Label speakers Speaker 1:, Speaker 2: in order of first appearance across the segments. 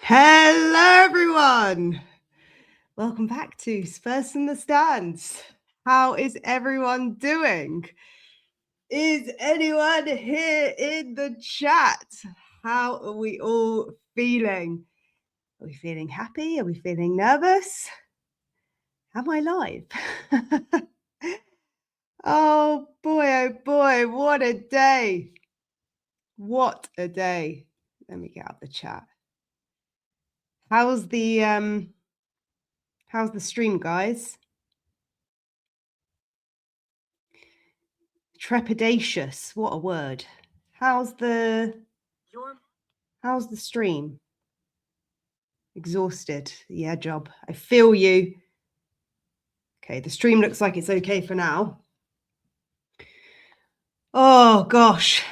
Speaker 1: Hello, everyone. Welcome back to Spurs in the Stands. How is everyone doing? Is anyone here in the chat? How are we all feeling? Are we feeling happy? Are we feeling nervous? Am I live? Oh boy, what a day. What a day. Let me get out the chat. How's the stream, guys? Trepidatious, what a word. How's the stream? Exhausted. Yeah, job. I feel you. Okay, the stream looks like it's okay for now. Oh gosh.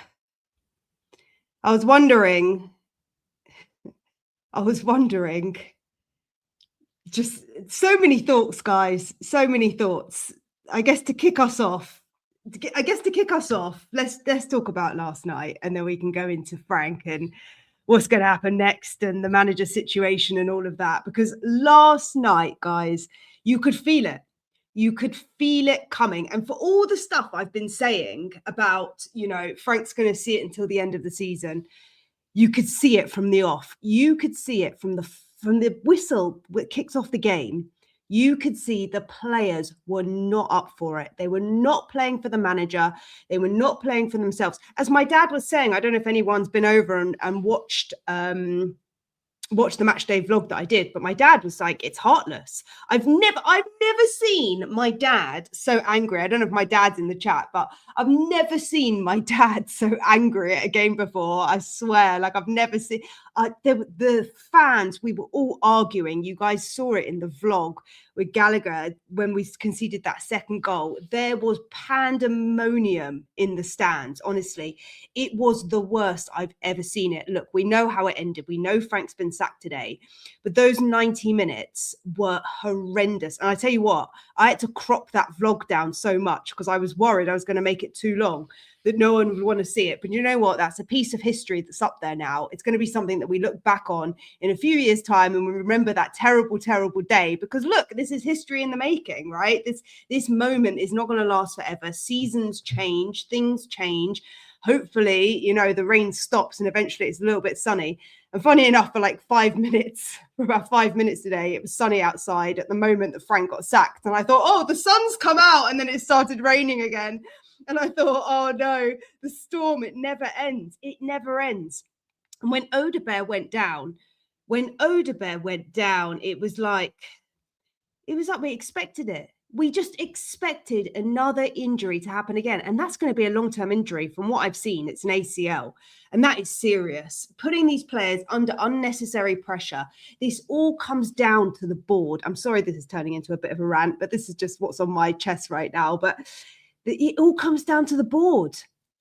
Speaker 1: I was wondering. Just so many thoughts, guys. So many thoughts. I guess to kick us off, let's talk about last night, and then we can go into Frank and what's going to happen next and the manager situation and all of that. Because last night, guys, you could feel it. You could feel it coming. And for all the stuff I've been saying about, Frank's going to see it until the end of the season, you could see it from the off. You could see it from the whistle that kicks off the game. You could see the players were not up for it. They were not playing for the manager. They were not playing for themselves. As my dad was saying, I don't know if anyone's been over and watched the match day vlog that I did, but my dad was like, it's heartless. I've never seen my dad so angry. I don't know if my dad's in the chat, but I've never seen my dad so angry at a game before. I swear, like I've never seen the fans, we were all arguing. You guys saw it in the vlog with Gallagher when we conceded that second goal. There was pandemonium in the stands. Honestly, it was the worst I've ever seen it. Look, we know how it ended. We know Frank's been sacked today, but those 90 minutes were horrendous. And I tell you what, I had to crop that vlog down so much because I was worried I was going to make it too long, that no one would want to see it. But you know what? That's a piece of history that's up there now. It's going to be something that we look back on in a few years' time and we remember that terrible, terrible day. Because look, this is history in the making, right? This moment is not going to last forever. Seasons change, things change. Hopefully, the rain stops and eventually it's a little bit sunny. And funny enough, for about 5 minutes today, it was sunny outside at the moment that Frank got sacked. And I thought, oh, the sun's come out. And then it started raining again. And I thought, oh no, the storm, it never ends. It never ends. And when Odebear went down, it was like we expected it. We just expected another injury to happen again. And that's going to be a long-term injury. From what I've seen, it's an ACL. And that is serious. Putting these players under unnecessary pressure. This all comes down to the board. I'm sorry this is turning into a bit of a rant, but this is just what's on my chest right now. But it all comes down to the board,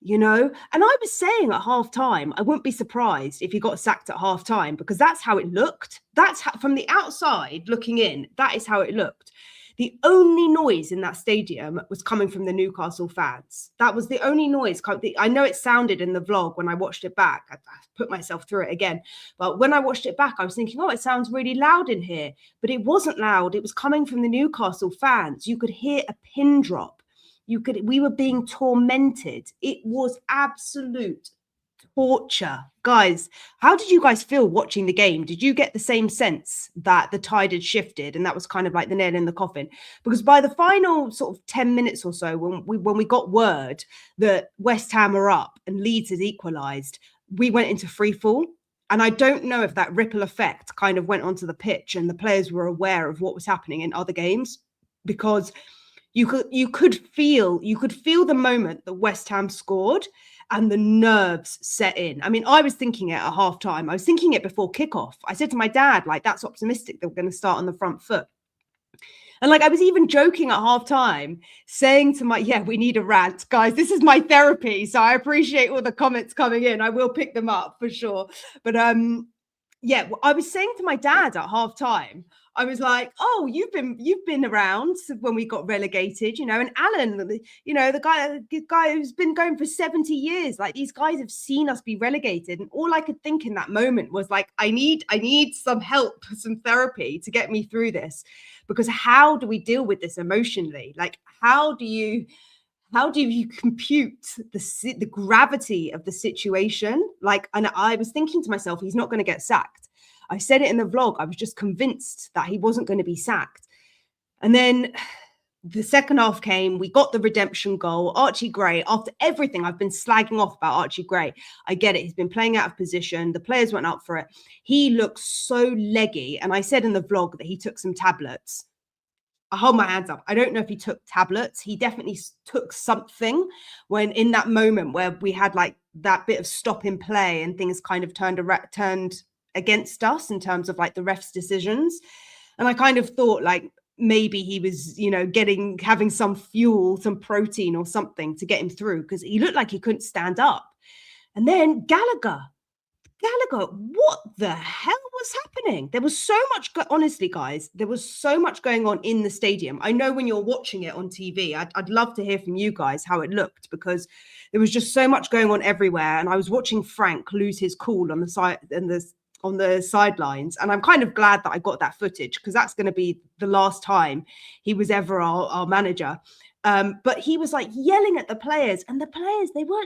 Speaker 1: And I was saying at halftime, I wouldn't be surprised if he got sacked at halftime because that's how it looked. That's how, from the outside looking in, that is how it looked. The only noise in that stadium was coming from the Newcastle fans. That was the only noise. I know it sounded in the vlog when I watched it back. I put myself through it again. But when I watched it back, I was thinking, oh, it sounds really loud in here. But it wasn't loud. It was coming from the Newcastle fans. You could hear a pin drop. We were being tormented. It was absolute torture. Guys, how did you guys feel watching the game? Did you get the same sense that the tide had shifted and that was kind of like the nail in the coffin? Because by the final sort of 10 minutes or so, when we got word that West Ham are up and Leeds has equalised, we went into free fall. And I don't know if that ripple effect kind of went onto the pitch and the players were aware of what was happening in other games, because you could feel the moment that West Ham scored and the nerves set in. I mean, I was thinking it at halftime. I was thinking it before kickoff. I said to my dad, like, that's optimistic that we're going to start on the front foot. And like, I was even joking at halftime, saying to we need a rant. Guys, this is my therapy. So I appreciate all the comments coming in. I will pick them up for sure. But Yeah, well, I was saying to my dad at half time, I was like, "Oh, you've been around when we got relegated, and Alan, the guy who's been going for 70 years, like these guys have seen us be relegated." And all I could think in that moment was like, I need some help, some therapy to get me through this. Because how do we deal with this emotionally? Like, how do you compute the gravity of the situation? Like, and I was thinking to myself, he's not going to get sacked. I said it in the vlog. I was just convinced that he wasn't going to be sacked. And then the second half came. We got the redemption goal. Archie Gray, after everything I've been slagging off about Archie Gray, I get it. He's been playing out of position. The players went up for it. He looks so leggy. And I said in the vlog that he took some tablets. I hold my hands up. I don't know if he took tablets. He definitely took something when in that moment where we had like that bit of stop in play and things kind of turned against us in terms of like the ref's decisions. And I kind of thought like maybe he was, having some fuel, some protein or something to get him through, because he looked like he couldn't stand up. And then Gallagher, what the hell was happening? There was so much, honestly, guys, there was so much going on in the stadium. I know when you're watching it on TV, I'd love to hear from you guys how it looked, because there was just so much going on everywhere. And I was watching Frank lose his cool on the side and on the sidelines. And I'm kind of glad that I got that footage, because that's going to be the last time he was ever our manager. But he was like yelling at the players, and the players, they were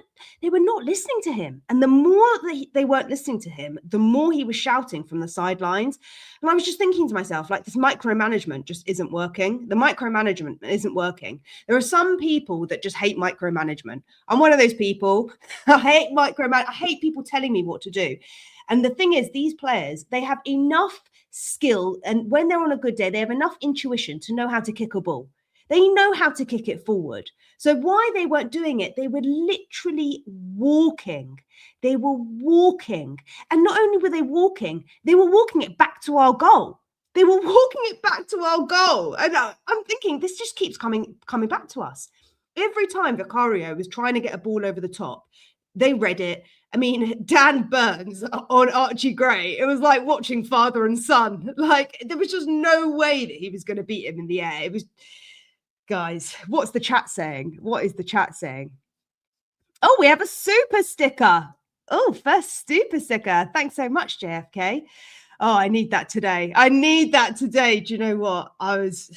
Speaker 1: not listening to him. And the more that they weren't listening to him, the more he was shouting from the sidelines. And I was just thinking to myself, like, this micromanagement just isn't working. The micromanagement isn't working. There are some people that just hate micromanagement. I'm one of those people. I hate I hate people telling me what to do. And the thing is, these players, they have enough skill, and when they're on a good day, they have enough intuition to know how to kick a ball. They know how to kick it forward. So why they weren't doing it, they were literally walking. They were walking. And not only were they walking it back to our goal. They were walking it back to our goal. And I'm thinking, this just keeps coming back to us. Every time Vicario was trying to get a ball over the top, they read it. I mean, Dan Burns on Archie Gray, it was like watching father and son. Like, there was just no way that he was going to beat him in the air. It was... Guys, what's the chat saying? What is the chat saying? Oh, we have a super sticker. Oh, first super sticker. Thanks so much, JFK. Oh, I need that today. Do you know what? I was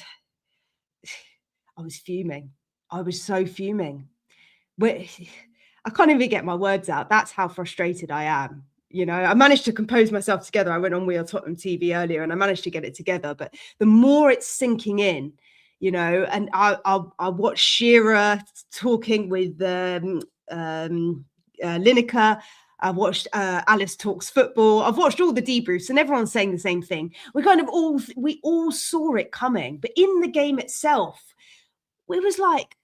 Speaker 1: fuming. I was so fuming. I can't even get my words out. That's how frustrated I am. I managed to compose myself together. I went on We Are Tottenham TV earlier and I managed to get it together. But the more it's sinking in, and I watched Shearer talking with Lineker. I watched Alice Talks Football. I've watched all the debriefs and everyone's saying the same thing. We all saw it coming. But in the game itself, it was like,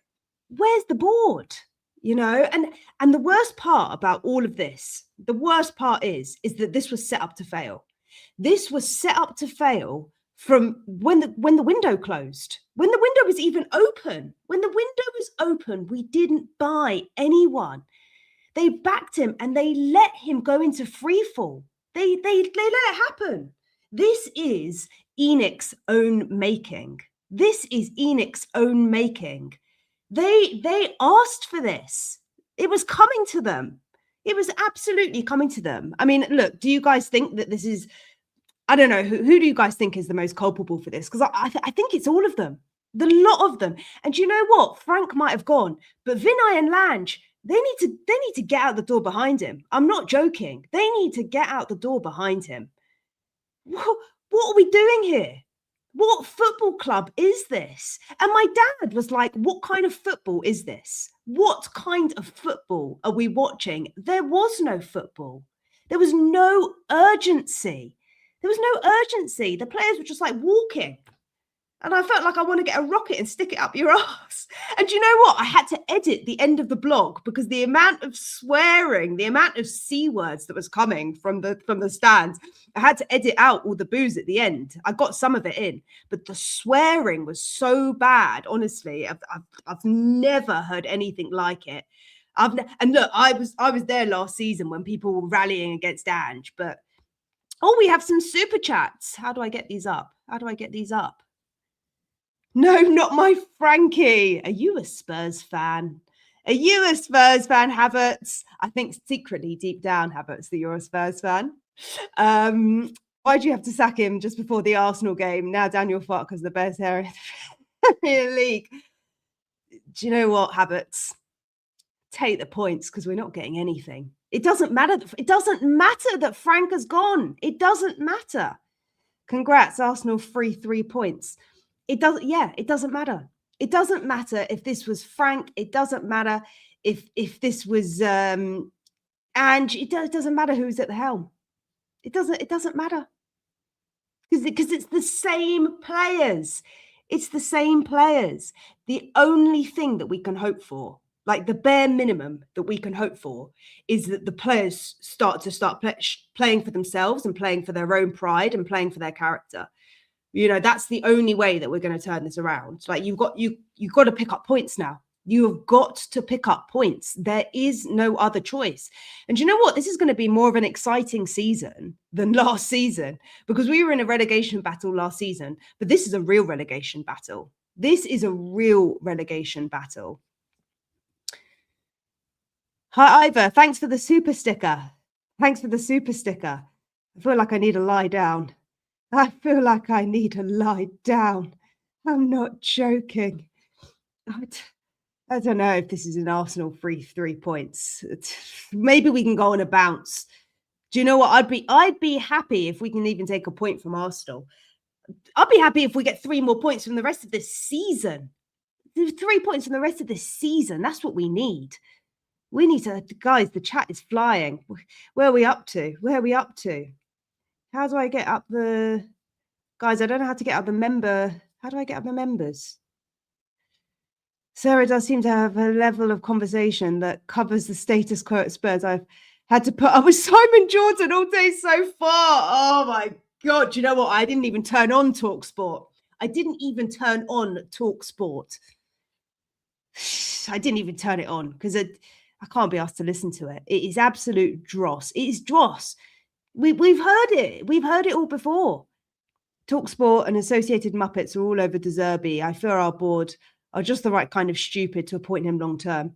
Speaker 1: where's the board? And the worst part about all of this, the worst part is that this was set up to fail. This was set up to fail from when the window closed, when the window was even open. When the window was open, we didn't buy anyone. They backed him and they let him go into free fall. They let it happen. This is ENIC's own making. This is ENIC's own making. They asked for this. It was coming to them. It was absolutely coming to them. I mean, look, do you guys think that this is... I don't know, who do you guys think is the most culpable for this? Because I think it's all of them, the lot of them. And you know what? Frank might have gone, but Vinay and Lange, they need to get out the door behind him. I'm not joking. They need to get out the door behind him. What are we doing here? What football club is this? And my dad was like, what kind of football is this? What kind of football are we watching? There was no football. There was no urgency. The players were just like walking. And I felt like I want to get a rocket and stick it up your ass. And you know what? I had to edit the end of the blog because the amount of swearing, the amount of C words that was coming from the stands, I had to edit out all the boos at the end. I got some of it in, but the swearing was so bad. Honestly, I've never heard anything like it. And look, I was there last season when people were rallying against Ange, but Oh, we have some super chats. How do I get these up? How do I get these up? No, not my Frankie. Are you a Spurs fan? Are you a Spurs fan, Havertz? I think secretly, deep down, Havertz, that you're a Spurs fan. Why'd you have to sack him just before the Arsenal game? Now Daniel Farke is the best hair in the Premier League. Do you know what, Havertz? Take the points because we're not getting anything. It doesn't matter. It doesn't matter that Frank has gone. It doesn't matter. Congrats, Arsenal, free 3 points. It doesn't, yeah, it doesn't matter. It doesn't matter if this was Frank. It doesn't matter if this was Ange. It doesn't matter who's at the helm. It doesn't matter. Because it's the same players. It's the same players. The only thing that we can hope for, like the bare minimum that we can hope for, is that the players start playing for themselves and playing for their own pride and playing for their character. You know, that's the only way that we're going to turn this around. Like you've got to pick up points now. You have got to pick up points. There is no other choice. And you know what? This is going to be more of an exciting season than last season, because we were in a relegation battle last season, but this is a real relegation battle. This is a real relegation battle. Hi, Ivor. Thanks for the super sticker. Thanks for the super sticker. I feel like I need to lie down. I feel like I need to lie down. I'm not joking. I don't know if this is an Arsenal free 3 points. Maybe we can go on a bounce. Do you know what? I'd be happy if we can even take a point from Arsenal. I'd be happy if we get 3 more points from the rest of this season. 3 points from the rest of this season. That's what we need. We need to, guys, the chat is flying. Where are we up to? Where are we up to? How do I get up the... Guys, I don't know how to get up the member. How do I get up the members? Sarah does seem to have a level of conversation that covers the status quo at Spurs. I've had to put up with Simon Jordan all day so far. Oh my God. Do you know what? I didn't even turn on TalkSport. I didn't even turn on TalkSport. I didn't even turn it on because I can't be asked to listen to it. It is absolute dross. It is dross. We've heard it. We've heard it all before. TalkSport and associated Muppets are all over De Zerbi. I fear our board are just the right kind of stupid to appoint him long term.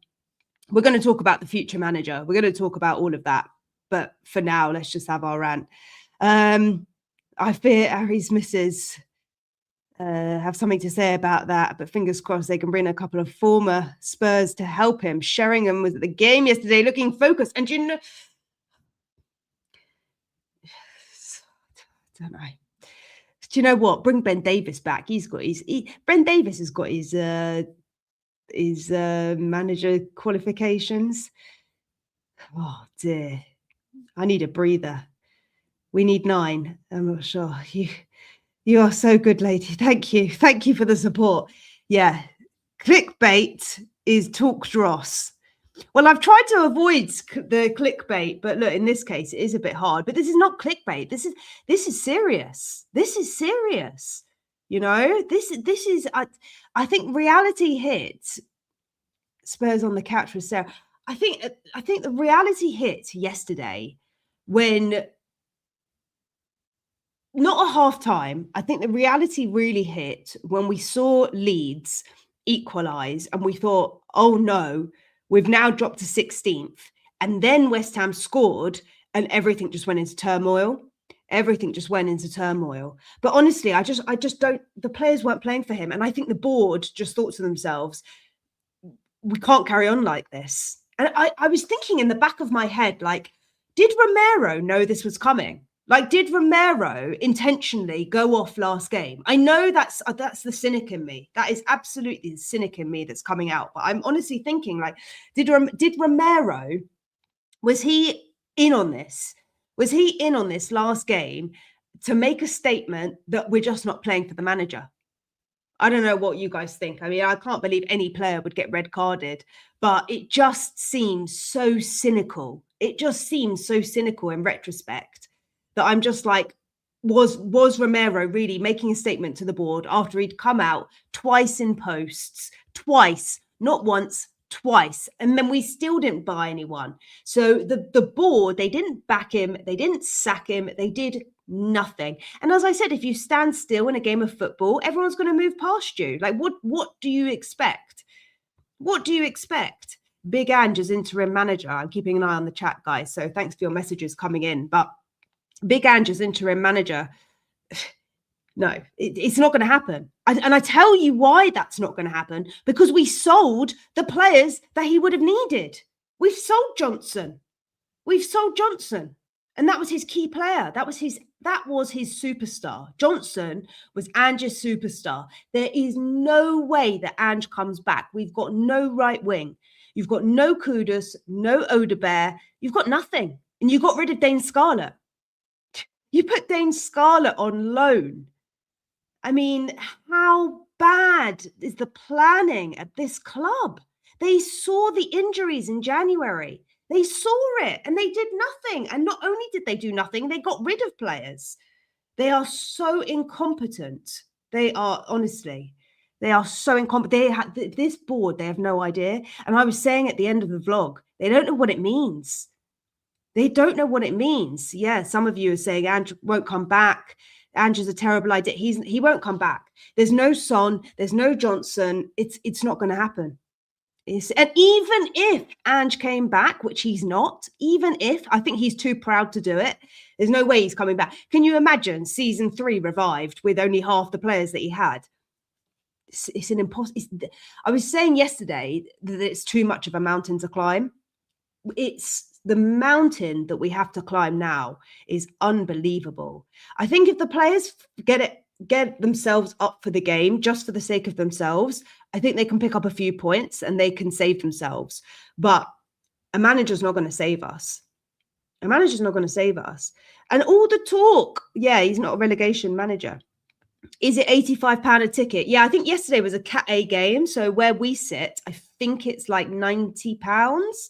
Speaker 1: We're going to talk about the future manager. We're going to talk about all of that. But for now, let's just have our rant. I fear Harry's missus have something to say about that, but fingers crossed they can bring a couple of former Spurs to help him. Sheringham was at the game yesterday looking focused. And you know, I don't know. Do you know what? Bring Ben Davis back. Ben Davis has got his manager qualifications. Oh dear. I need a breather. We need 9. I'm not sure. You are so good, lady. Thank you. Thank you for the support. Yeah. Clickbait is talk dross. Well, I've tried to avoid the clickbait, but look, in this case, it is a bit hard. But this is not clickbait. This is serious. This is serious. You know, this is. I think reality hit. Spurs on the couch with Sarah. I think the reality hit yesterday when. Not a half time. I think the reality really hit when we saw Leeds equalise and we thought, oh no, we've now dropped to 16th. And then West Ham scored and everything just went into turmoil. Everything just went into turmoil. But honestly, I just don't, the players weren't playing for him. And I think the board just thought to themselves, we can't carry on like this. And I was thinking in the back of my head, like, did Romero know this was coming? Like, did Romero intentionally go off last game? I know that's the cynic in me. That is absolutely the cynic in me that's coming out. But I'm honestly thinking, like, did Romero, was he in on this? Was he in on this last game to make a statement that we're just not playing for the manager? I don't know what you guys think. I mean, I can't believe any player would get red carded, but it just seems so cynical. It just seems so cynical in retrospect. That I'm just like, was Romero really making a statement to the board after he'd come out twice in posts, twice, not once, twice, and then we still didn't buy anyone. So the board, they didn't back him, they didn't sack him, they did Nothing. And as I said, if you stand still in a game of football, everyone's going to move past you. Like, what do you expect? What do you expect? Big Ange as interim manager. I'm keeping an eye on the chat, guys. So thanks for your messages coming in. But Big Ange as interim manager, no, it's not going to happen. And I tell you why that's not going to happen. Because we sold the players that he would have needed. We've sold Johnson. And that was his key player. That was his superstar. Johnson was Ange's superstar. There is no way that Ange comes back. We've got no right wing. You've got no Kudus, no Odebear. You've got nothing. And you got rid of Dane Scarlett. You put Dane Scarlett on loan. I mean, how bad is the planning at this club? They saw the injuries in January. They saw it and they did nothing. And not only did they do nothing, they got rid of players. They are so incompetent. They are, honestly, they are so incompetent. This board, they have no idea. And I was saying at the end of the vlog, they don't know what it means. They don't know what it means. Yeah, some of you are saying Ange won't come back. Ange is a terrible idea. He won't come back. There's no Son. There's no Johnson. It's not going to happen. And even if Ange came back, which he's not, even if, I think he's too proud to do it, there's no way he's coming back. Can you imagine season 3 revived with only half the players that he had? It's an impossible. I was saying yesterday that it's too much of a mountain to climb. It's the mountain that we have to climb now is unbelievable. I think if the players get themselves up for the game just for the sake of themselves, I think they can pick up a few points and they can save themselves. But a manager's not going to save us. A manager's not going to save us. And all the talk, yeah, he's not a relegation manager. Is it £85 a ticket? Yeah, I think yesterday was a Cat A game. So where we sit, I think it's like £90.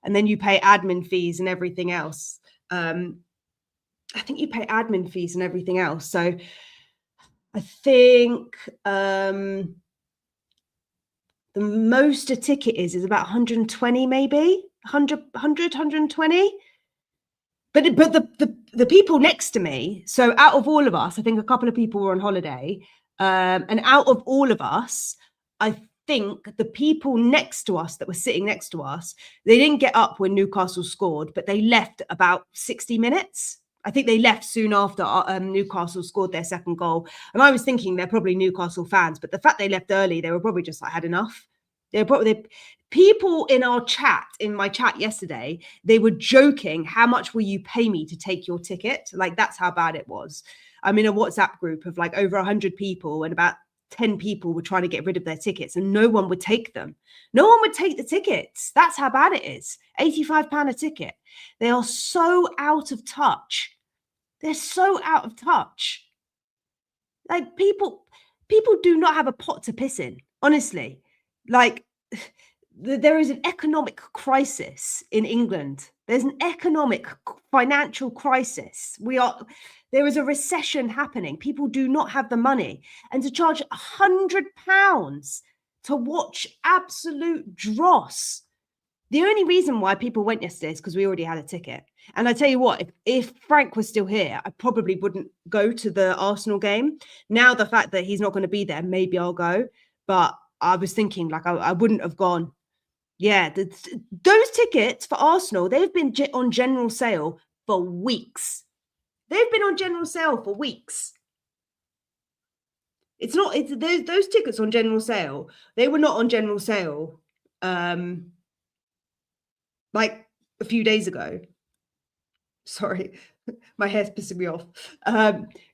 Speaker 1: And then you pay admin fees and everything else. I think you pay admin fees and everything else. So I think the most a ticket is about 120, maybe 120. But the people next to me, so out of all of us, I think a couple of people were on holiday. And out of all of us, I think the people next to us that were sitting next to us, they didn't get up when Newcastle scored, but they left about 60 minutes. I think they left soon after Newcastle scored their second goal. And I was thinking they're probably Newcastle fans, but the fact they left early, they were probably just like had enough. People in our chat, in my chat yesterday, they were joking, how much will you pay me to take your ticket? Like, that's how bad it was. I'm in a WhatsApp group of like over 100 people and about 10 people were trying to get rid of their tickets and no one would take them. No one would take the tickets. That's how bad it is. £85 a ticket. They are so out of touch. They're so out of touch. Like people do not have a pot to piss in, honestly. Like there is an economic crisis in England. There's an economic financial crisis. There is a recession happening. People do not have the money. And to charge £100 to watch absolute dross. The only reason why people went yesterday is because we already had a ticket. And I tell you what, if Frank was still here, I probably wouldn't go to the Arsenal game. Now, the fact that he's not going to be there, maybe I'll go. But I was thinking, like, I wouldn't have gone. Yeah, those tickets for Arsenal, they've been on general sale for weeks. They've been on general sale for weeks. It's those tickets on general sale. They were not on general sale like a few days ago. Sorry, my hair's pissing me off.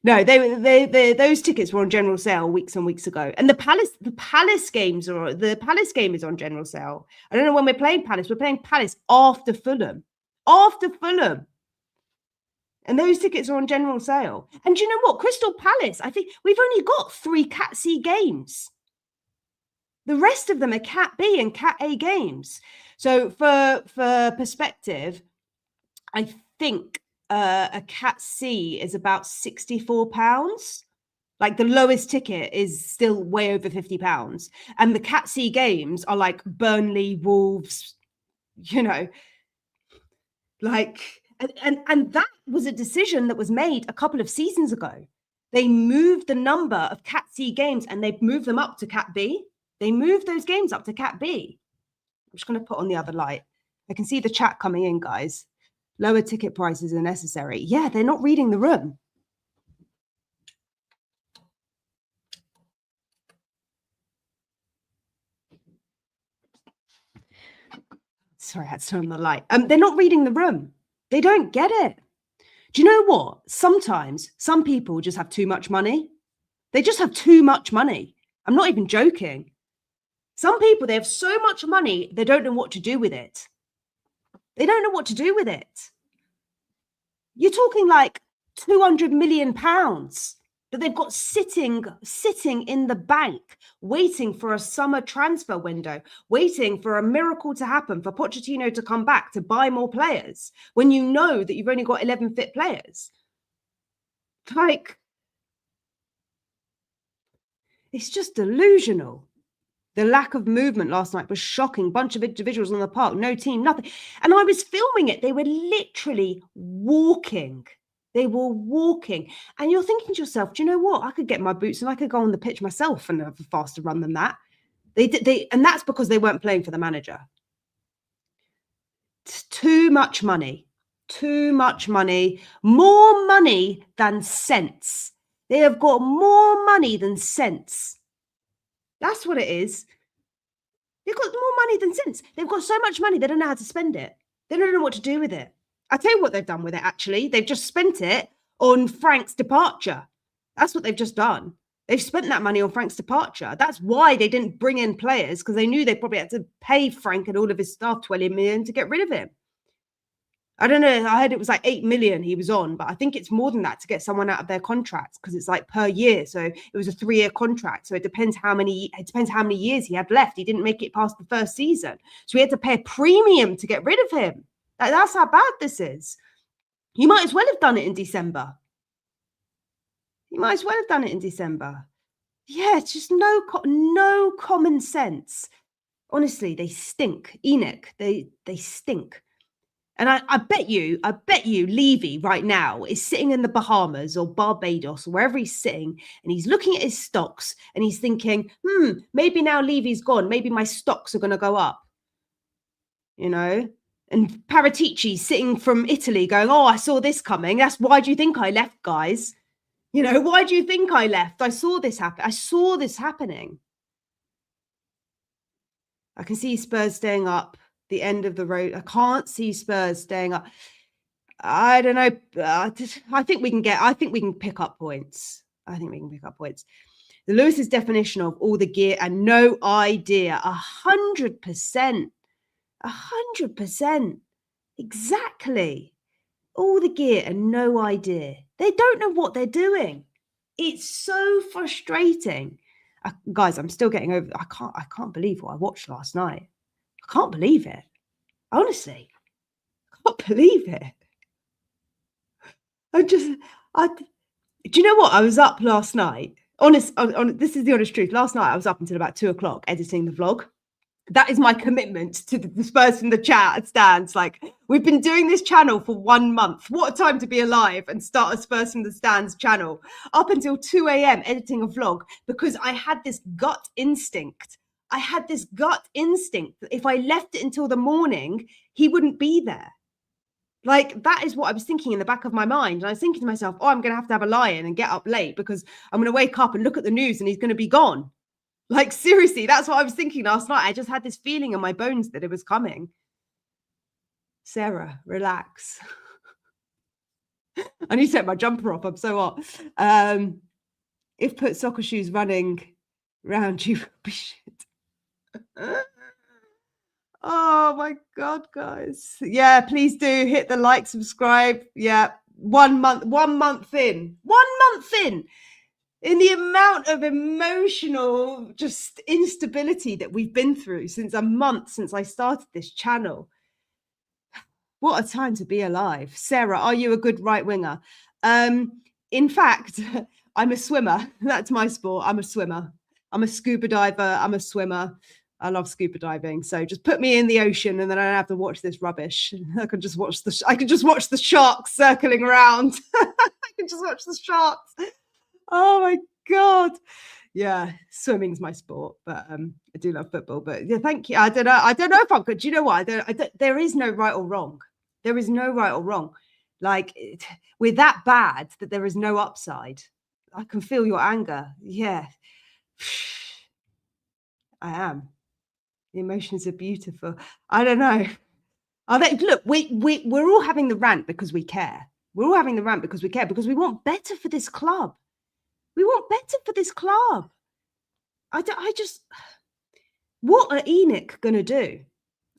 Speaker 1: No, those tickets were on general sale weeks and weeks ago. And the Palace game is on general sale. I don't know when we're playing Palace. We're playing Palace after Fulham. After Fulham. And those tickets are on general sale. And do you know what? Crystal Palace, I think we've only got 3 Cat C games. The rest of them are Cat B and Cat A games. So for perspective, I think a Cat C is about £64. Like the lowest ticket is still way over £50. And the Cat C games are like Burnley, Wolves, you know, like, And that was a decision that was made a couple of seasons ago. They moved the number of Cat C games and they've moved them up to Cat B. They moved those games up to Cat B. I'm just going to put on the other light. I can see the chat coming in, guys. Lower ticket prices are necessary. Yeah, they're not reading the room. Sorry, I had to turn on the light. They're not reading the room. They don't get it. Do you know what? Sometimes some people just have too much money. They just have too much money. I'm not even joking. Some people, they have so much money, they don't know what to do with it. They don't know what to do with it. You're talking like 200 million pounds that they've got sitting in the bank, waiting for a summer transfer window, waiting for a miracle to happen, for Pochettino to come back to buy more players, when you know that you've only got 11 fit players. Like, it's just delusional. The lack of movement last night was shocking. Bunch of individuals on the park, no team, nothing. And I was filming it. They were literally walking. They were walking. And you're thinking to yourself, do you know what? I could get my boots and I could go on the pitch myself and have a faster run than that. And that's because they weren't playing for the manager. It's too much money. Too much money. More money than sense. They have got more money than sense. That's what it is. They've got more money than sense. They've got so much money, they don't know how to spend it. They don't know what to do with it. I tell you what they've done with it, actually. They've just spent it on Frank's departure. That's what they've just done. They've spent that money on Frank's departure. That's why they didn't bring in players, because they knew they probably had to pay Frank and all of his staff 20 million to get rid of him. I don't know. I heard it was like 8 million he was on, but I think it's more than that to get someone out of their contract, because it's like per year. So it was a 3-year contract. So it depends how many years he had left. He didn't make it past the first season. So we had to pay a premium to get rid of him. That's how bad this is. You might as well have done it in December. Yeah, it's just no common sense. Honestly, they stink. Enoch, they stink. And I bet you Levy right now is sitting in the Bahamas or Barbados or wherever he's sitting, and he's looking at his stocks and he's thinking, maybe now Levy's gone, maybe my stocks are going to go up. You know? And Paratici's sitting from Italy going, oh, I saw this coming. Why do you think I left, guys? You know, why do you think I left? I saw this happen. I saw this happening. I can see Spurs staying up the end of the road. I can't see Spurs staying up. I don't know. I think we can pick up points. The Lewis's definition of all the gear and no idea. 100%. 100%. Exactly. All the gear and no idea. They don't know what they're doing. It's so frustrating. Guys, I'm still getting over. I can't believe what I watched last night. I can't believe it. Honestly, I can't believe it. Do you know what? I was up last night. This is the honest truth. Last night I was up until about 2:00 editing the vlog. That is my commitment to the Spurs in the chat stands. Like, we've been doing this channel for 1 month. What a time to be alive and start a Spurs in the Stands channel. Up until 2 a.m. editing a vlog, because I had this gut instinct. That if I left it until the morning, he wouldn't be there. Like, that is what I was thinking in the back of my mind. And I was thinking to myself, I'm going to have a lie-in and get up late because I'm going to wake up and look at the news and he's going to be gone. Like, seriously, that's what I was thinking last night. I just had this feeling in my bones that it was coming. Sarah, relax. I need to take my jumper off. I'm so hot. If put soccer shoes running round you, would be shit. Oh my God, guys. Yeah, please do hit the like, subscribe. Yeah, 1 month in. 1 month in the amount of emotional just instability that we've been through since I started this channel. What a time to be alive. Sarah, are you a good right winger? In fact, I'm a swimmer. That's my sport. I'm a swimmer. I'm a scuba diver. I'm a swimmer. I love scuba diving. So just put me in the ocean and then I don't have to watch this rubbish. I can just watch the sharks circling around. I can just watch the sharks. Oh my God. Yeah, swimming's my sport, but I do love football. But yeah, thank you. I don't know if I'm good. Do you know what? There is no right or wrong. There is no right or wrong. Like we're that bad that there is no upside. I can feel your anger. Yeah. I am. The emotions are beautiful. I don't know. Look, we're all having the rant because we care. We're all having the rant because we care, because we want better for this club. We want better for this club. What are Enoch going to do?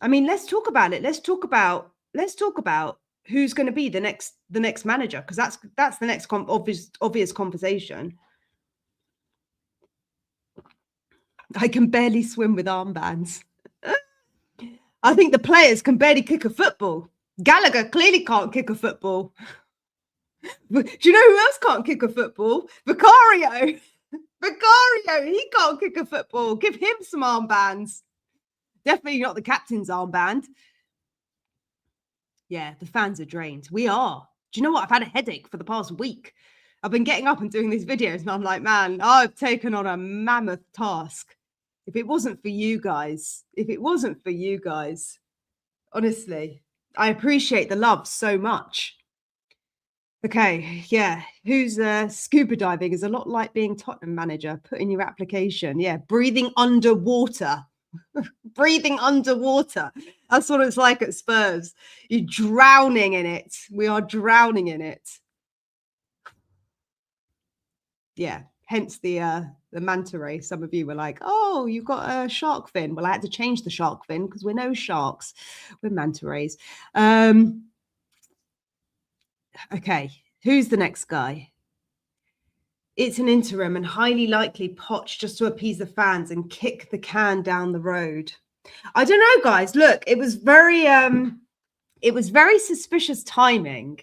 Speaker 1: I mean, let's talk about it. Let's talk about who's going to be the next manager, because that's the next obvious conversation. I can barely swim with armbands. I think the players can barely kick a football. Gallagher clearly can't kick a football. Do you know who else can't kick a football? Vicario. Vicario, he can't kick a football. Give him some armbands. Definitely not the captain's armband. Yeah, the fans are drained. We are. Do you know what? I've had a headache for the past week. I've been getting up and doing these videos and I'm like, man, I've taken on a mammoth task. If it wasn't for you guys, honestly, I appreciate the love so much. Okay, yeah. Who's scuba diving is a lot like being Tottenham manager. Put in your application. Yeah, breathing underwater. Breathing underwater. That's what it's like at Spurs. You're drowning in it. We are drowning in it. Yeah. Hence the manta ray. Some of you were like, "Oh, you've got a shark fin." Well, I had to change the shark fin because we're no sharks. We're manta rays. Okay, who's the next guy? It's an interim and highly likely Poch just to appease the fans and kick the can down the road. I don't know, guys. Look, it was very suspicious timing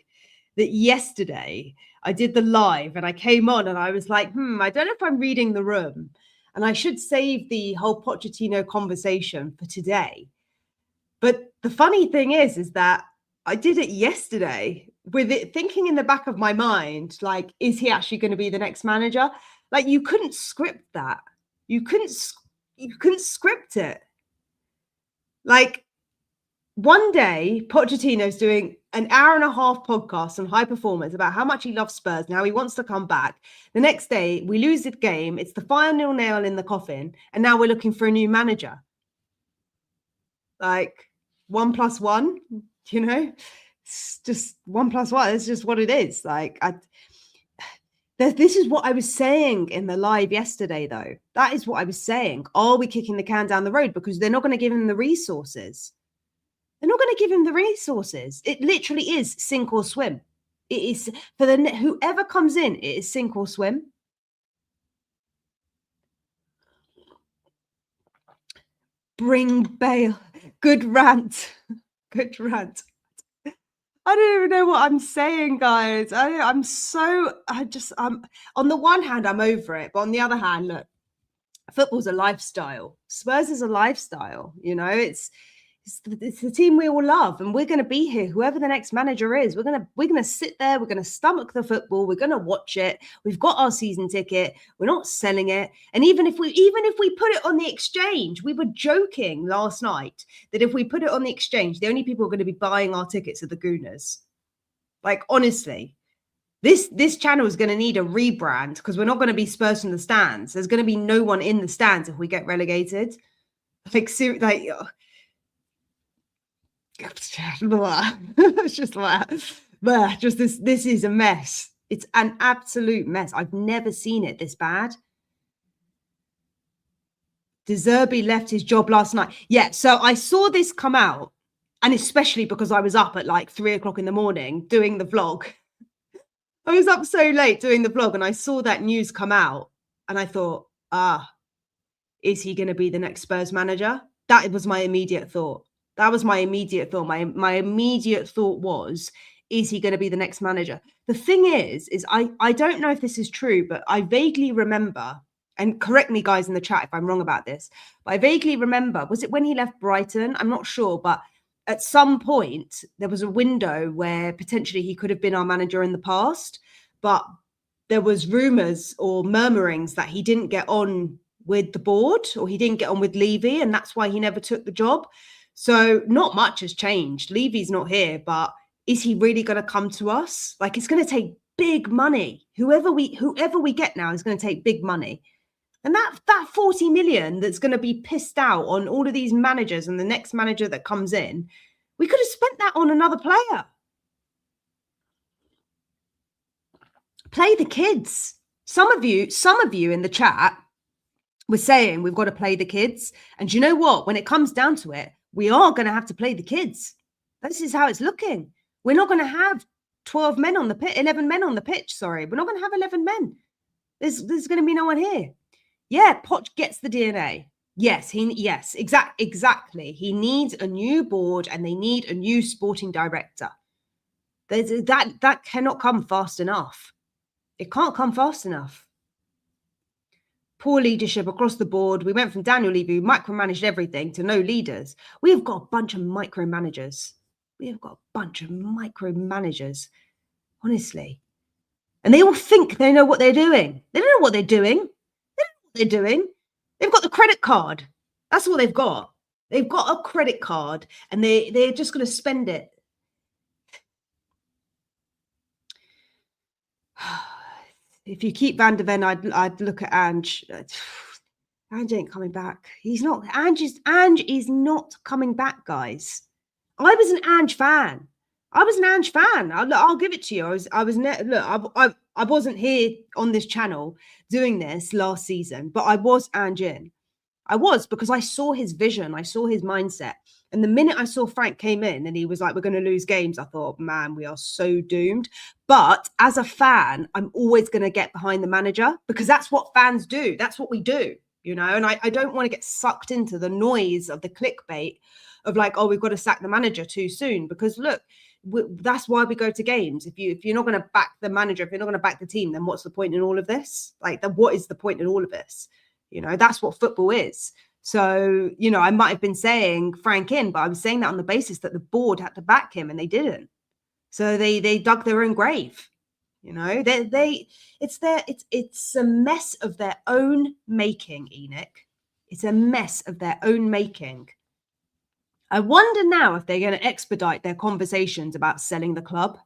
Speaker 1: that yesterday I did the live and I came on and I was like, I don't know if I'm reading the room, and I should save the whole Pochettino conversation for today. But the funny thing is that I did it yesterday with it thinking in the back of my mind, like, is he actually going to be the next manager? Like, you couldn't script that. You couldn't script it. Like, one day, Pochettino's doing an hour and a half podcast on high performance about how much he loves Spurs and how he wants to come back. The next day, we lose the game. It's the final nail in the coffin. And now we're looking for a new manager. Like, 1 + 1, you know, it's just 1 + 1. It's just what it is. Like, this is what I was saying in the live yesterday, though. That is what I was saying. Are we kicking the can down the road? Because they're not going to give him the resources. They're not going to give him the resources. It literally is sink or swim. It is for whoever comes in, it is sink or swim. Bring Bale. Good rant. Good rant. I don't even know what I'm saying, guys. On the one hand, I'm over it. But on the other hand, look, football's a lifestyle. Spurs is a lifestyle. You know, it's the team we all love, and we're going to be here. Whoever the next manager is, we're going to sit there. We're going to stomach the football. We're going to watch it. We've got our season ticket. We're not selling it. And even if we put it on the exchange, we were joking last night that if we put it on the exchange, the only people who are going to be buying our tickets are the Gooners. Like, honestly, this channel is going to need a rebrand because we're not going to be Spurs from the stands. There's going to be no one in the stands if we get relegated. It's just this is a mess. It's an absolute mess. I've never seen it this bad. De Zerbi left his job last night. Yeah, so I saw this come out, and especially because I was up at like 3 o'clock in the morning doing the vlog. I was up so late doing the vlog, and I saw that news come out, and I thought, is he going to be the next Spurs manager? That was my immediate thought. My immediate thought was, is he going to be the next manager? The thing is I don't know if this is true, but I vaguely remember and correct me guys in the chat if I'm wrong about this, but I vaguely remember, was it when he left Brighton? I'm not sure, but at some point there was a window where potentially he could have been our manager in the past, but there was rumors or murmurings that he didn't get on with the board or he didn't get on with Levy, and that's why he never took the job. So not much has changed. Levy's not here, but is he really going to come to us? Like, it's going to take big money. Whoever we get now is going to take big money. And that 40 million that's going to be pissed out on all of these managers and the next manager that comes in, we could have spent that on another player. Play the kids. Some of you in the chat were saying we've got to play the kids. And you know what? When it comes down to it, we are going to have to play the kids. This is how it's looking. We're not going to have 12 men on the pitch, 11 men on the pitch. Sorry, we're not going to have 11 men. There's going to be no one here. Yeah, Poch gets the DNA. Yes, exactly. He needs a new board and they need a new sporting director. That cannot come fast enough. It can't come fast enough. Poor leadership across the board. We went from Daniel Levy, who micromanaged everything, to no leaders. We've got a bunch of micromanagers. Honestly. And they all think they know what they're doing. They don't know what they're doing. They've got the credit card. That's all they've got. They've got a credit card and they're just going to spend it. If you keep Van der Ven, I'd look at Ange. Ange ain't coming back. He's not. Ange is not coming back, guys. I was an Ange fan. I'll give it to you. I wasn't here on this channel doing this last season, but I was Ange in. I was, because I saw his vision. I saw his mindset. And the minute I saw Frank came in and he was like, we're going to lose games, I thought, man, we are so doomed. But as a fan, I'm always going to get behind the manager, because that's what fans do. That's what we do, you know. And I don't want to get sucked into the noise of the clickbait of like, oh, we've got to sack the manager too soon. Because look, that's why we go to games. If you're not going to back the manager, if you're not going to back the team, then what's the point in all of this? Like, what is the point in all of this? You know, that's what football is. So, you know, I might have been saying Frank in, but I was saying that on the basis that the board had to back him, and they didn't. So they dug their own grave. You know, it's a mess of their own making, Enoch. It's a mess of their own making. I wonder now if they're going to expedite their conversations about selling the club.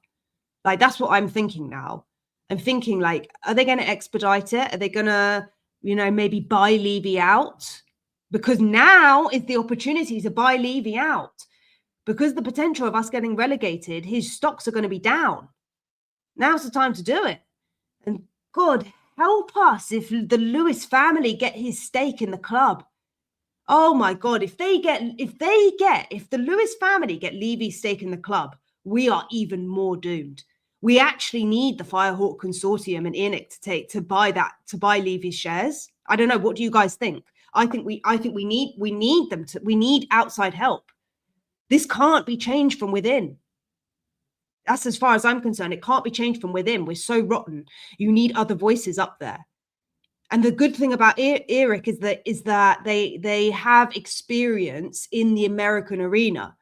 Speaker 1: Like, that's what I'm thinking now. I'm thinking, like, are they going to expedite it? Are they going to, you know, maybe buy Levy out? Because now is the opportunity to buy Levy out. Because the potential of us getting relegated, his stocks are going to be down. Now's the time to do it. And God help us if the Lewis family get his stake in the club. Oh my God, if the Lewis family get Levy's stake in the club, we are even more doomed. We actually need the Firehawk Consortium and Enoch to buy Levy's shares. I don't know. What do you guys think? I think we need outside help. This can't be changed from within. That's as far as I'm concerned. It can't be changed from within. We're so rotten. You need other voices up there. And the good thing about Eric is that they have experience in the American arena,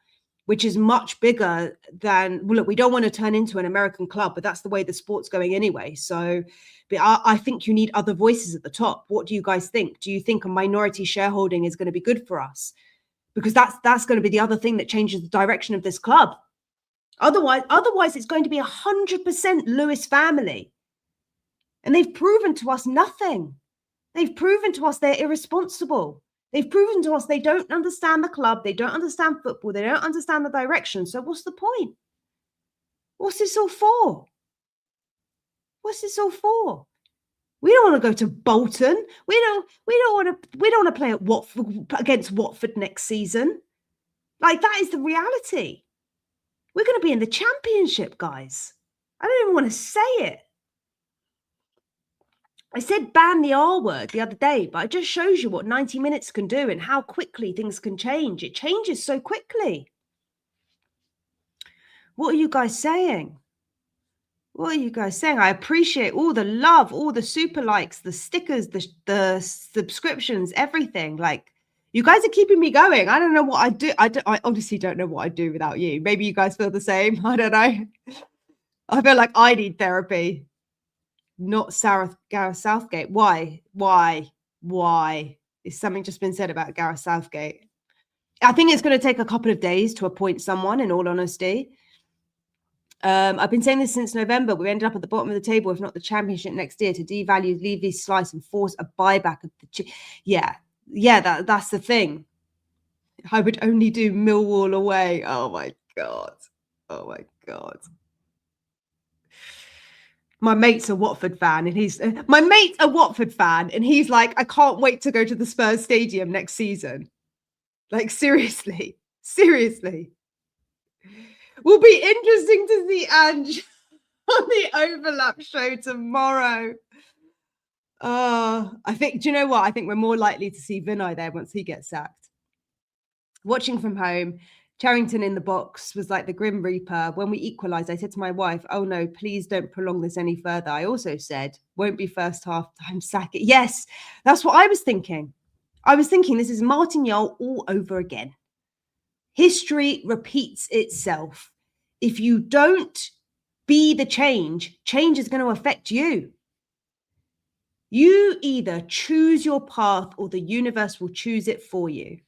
Speaker 1: which is much bigger than, well, look, we don't want to turn into an American club, but that's the way the sport's going anyway. So but I think you need other voices at the top. What do you guys think? Do you think a minority shareholding is going to be good for us? Because that's going to be the other thing that changes the direction of this club. Otherwise it's going to be 100% Lewis family. And they've proven to us nothing. They've proven to us they're irresponsible. They've proven to us they don't understand the club. They don't understand football. They don't understand the direction. So what's the point? What's this all for? What's this all for? We don't want to go to Bolton. We don't want to play at Watford, against Watford next season. Like, that is the reality. We're going to be in the Championship, guys. I don't even want to say it. I said ban the R word the other day, but it just shows you what 90 minutes can do and how quickly things can change. It changes so quickly. What are you guys saying? What are you guys saying? I appreciate all the love, all the super likes, the stickers, the subscriptions, everything. Like, you guys are keeping me going. I don't know what I'd do. I honestly don't know what I'd do without you. Maybe you guys feel the same. I don't know. I feel like I need therapy, not Gareth Southgate. Why? Is something just been said about Gareth Southgate? I think it's going to take a couple of days to appoint someone, in all honesty. I've been saying this since November. We ended up at the bottom of the table, if not the championship next year, to devalue Levy's slice and force a buyback of the that's the thing. I would only do Millwall away. Oh my god. My mate's a Watford fan, and he's like, I can't wait to go to the Spurs stadium next season. Like, seriously. Will be interesting to see Ange on the Overlap show tomorrow. I think, do you know what? I think we're more likely to see Vinay there once he gets sacked. Watching from home, Charrington in the box was like the Grim Reaper. When we equalised, I said to my wife, oh no, please don't prolong this any further. I also said, won't be first half time, sack it. Yes, that's what I was thinking. This is Martin Jol all over again. History repeats itself. If you don't be the change, change is going to affect you. You either choose your path or the universe will choose it for you.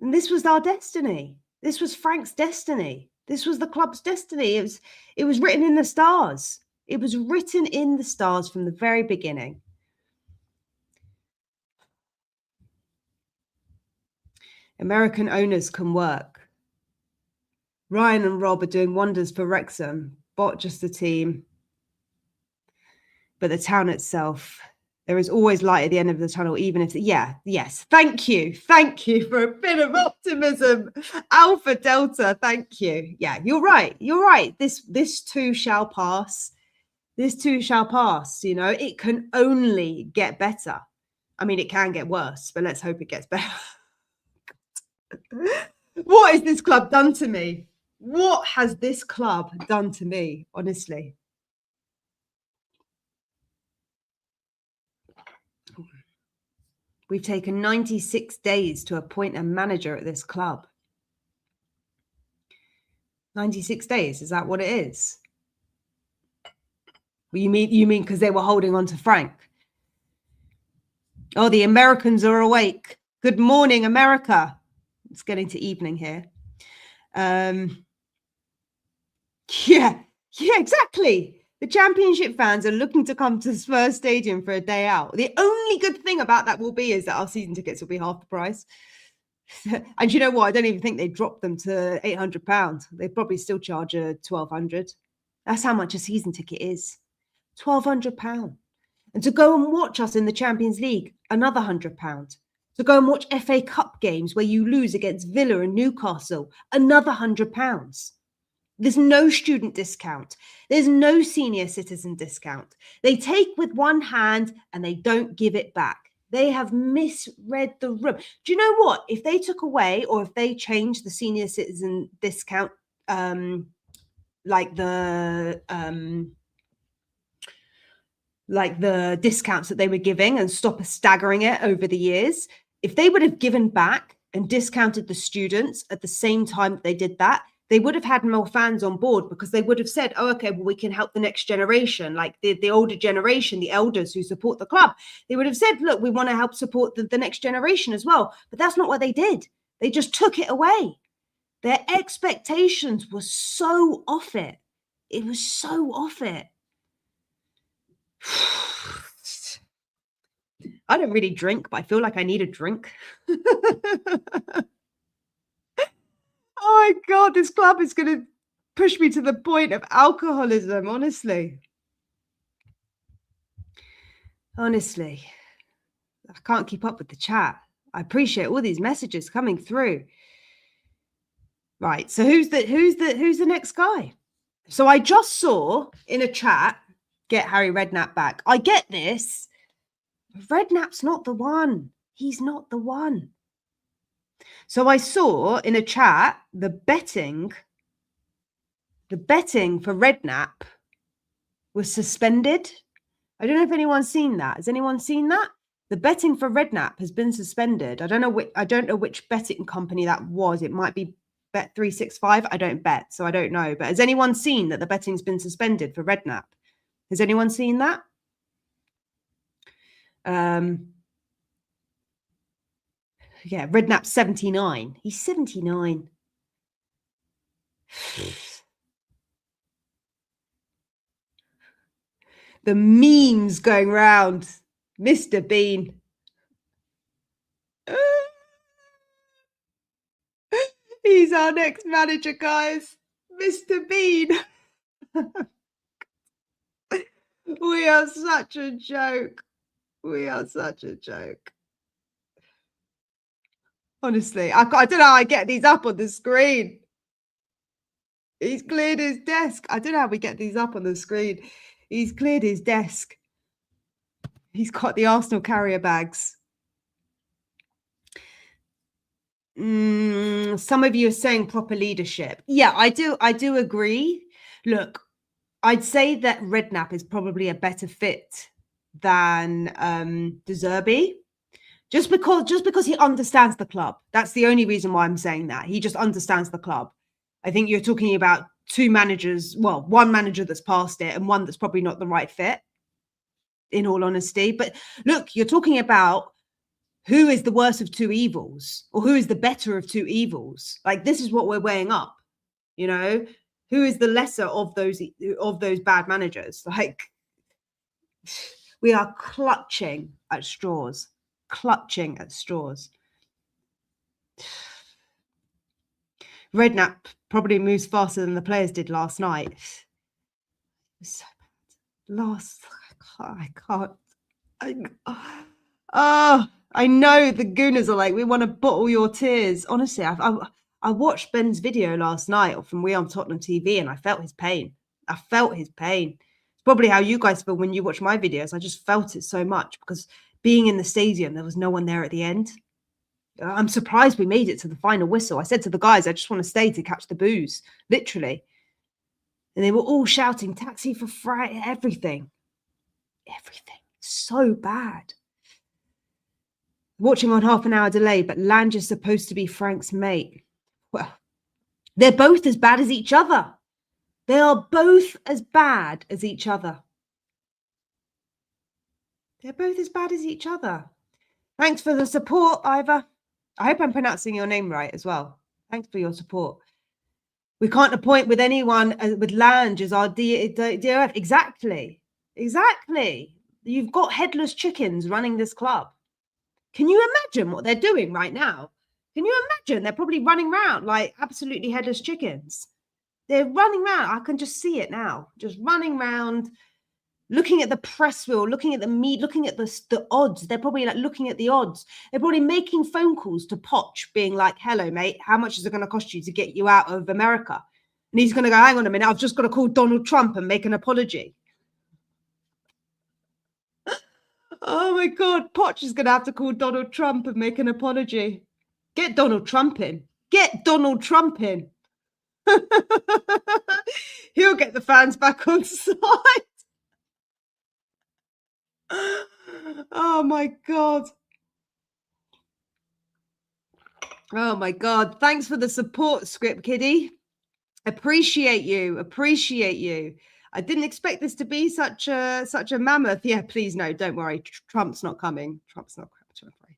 Speaker 1: And this was our destiny. This was Frank's destiny. This was the club's destiny. It was written in the stars. It was written in the stars from the very beginning. American owners can work. Ryan and Rob are doing wonders for Wrexham. Bot just the team. But the town itself, there is always light at the end of the tunnel, even if, yes. Thank you for a bit of optimism. Alpha Delta, thank you. Yeah, you're right. This too shall pass. You know, it can only get better. I mean, it can get worse, but let's hope it gets better. What has this club done to me? What has this club done to me, honestly? We've taken 96 days to appoint a manager at this club. 96 days, is that what it is? Well, you mean because they were holding on to Frank? Oh, the Americans are awake. Good morning, America. It's getting to evening here. Yeah, exactly. The championship fans are looking to come to Spurs Stadium for a day out. The only good thing about that will be is that our season tickets will be half the price. And you know what? I don't even think they dropped them to £800. They probably still charge a £1,200. That's how much a season ticket is. £1,200. And to go and watch us in the Champions League, another £100. To go and watch FA Cup games where you lose against Villa and Newcastle, another £100. There's no student discount. There's no senior citizen discount. They take with one hand and they don't give it back. They have misread the room. Do you know what? If they took away or if they changed the senior citizen discount, like the discounts that they were giving and stop staggering it over the years, if they would have given back and discounted the students at the same time that they did that, they would have had more fans on board because they would have said, oh, okay, well, we can help the next generation, like the older generation, the elders who support the club. They would have said, look, we want to help support the next generation as well. But that's not what they did. They just took it away. Their expectations were so off it. It was so off it. I don't really drink, but I feel like I need a drink. Oh my God, this club is going to push me to the point of alcoholism, honestly. Honestly, I can't keep up with the chat. I appreciate all these messages coming through. Right, so who's the next guy? So I just saw in a chat, get Harry Redknapp back. I get this. Redknapp's not the one. He's not the one. So I saw in a chat the betting for Redknapp was suspended. I don't know if anyone's seen that. Has anyone seen that? The betting for Redknapp has been suspended. I don't know which betting company that was. It might be Bet365. I don't bet, so I don't know. But has anyone seen that the betting's been suspended for Redknapp? Has anyone seen that? Yeah, Redknapp's 79. He's 79. The memes going round. Mr. Bean. He's our next manager, guys. Mr. Bean. We are such a joke. We are such a joke. Honestly, I don't know how I get these up on the screen. He's cleared his desk. I don't know how we get these up on the screen. He's cleared his desk. He's got the Arsenal carrier bags. Some of you are saying proper leadership. Yeah, I do agree. Look, I'd say that Redknapp is probably a better fit than De Zerbi. Just because he understands the club. That's the only reason why I'm saying that. He just understands the club. I think you're talking about two managers, well, one manager that's past it and one that's probably not the right fit, in all honesty. But look, you're talking about who is the worst of two evils, or who is the better of two evils. Like, this is what we're weighing up, you know? Who is the lesser of those bad managers? Like, we are clutching at straws. Clutching at straws. Redknapp probably moves faster than the players did last night. It was so bad. I know the Gooners are like, we want to bottle your tears. Honestly, I watched Ben's video last night from We on Tottenham TV, and I felt his pain. I felt his pain. It's probably how you guys feel when you watch my videos. I just felt it so much because being in the stadium, there was no one there at the end. I'm surprised we made it to the final whistle. I said to the guys, I just want to stay to catch the boos, literally. And they were all shouting, taxi for Friday, everything. Everything. So bad. Watching on half an hour delay, but Lange is supposed to be Frank's mate. Well, they're both as bad as each other. They are both as bad as each other. They're both as bad as each other. Thanks for the support, Ivor. I hope I'm pronouncing your name right as well. Thanks for your support. We can't appoint with anyone with Lange as our DOF. Exactly. Exactly. You've got headless chickens running this club. Can you imagine what they're doing right now? Can you imagine? They're probably running around like absolutely headless chickens. They're running around. I can just see it now. Just running around, looking at the press wheel, looking at the meat, looking at the odds. They're probably like looking at the odds. They're probably making phone calls to Poch, being like, hello, mate, how much is it going to cost you to get you out of America? And he's going to go, hang on a minute, I've just got to call Donald Trump and make an apology. Oh my God, Poch is going to have to call Donald Trump and make an apology. Get Donald Trump in. Get Donald Trump in. He'll get the fans back on side. Oh my God. Oh my God. Thanks for the support, Script Kiddie. Appreciate you. Appreciate you. I didn't expect this to be such a mammoth. Yeah, please, no, don't worry. Trump's not coming. Trump's not coming.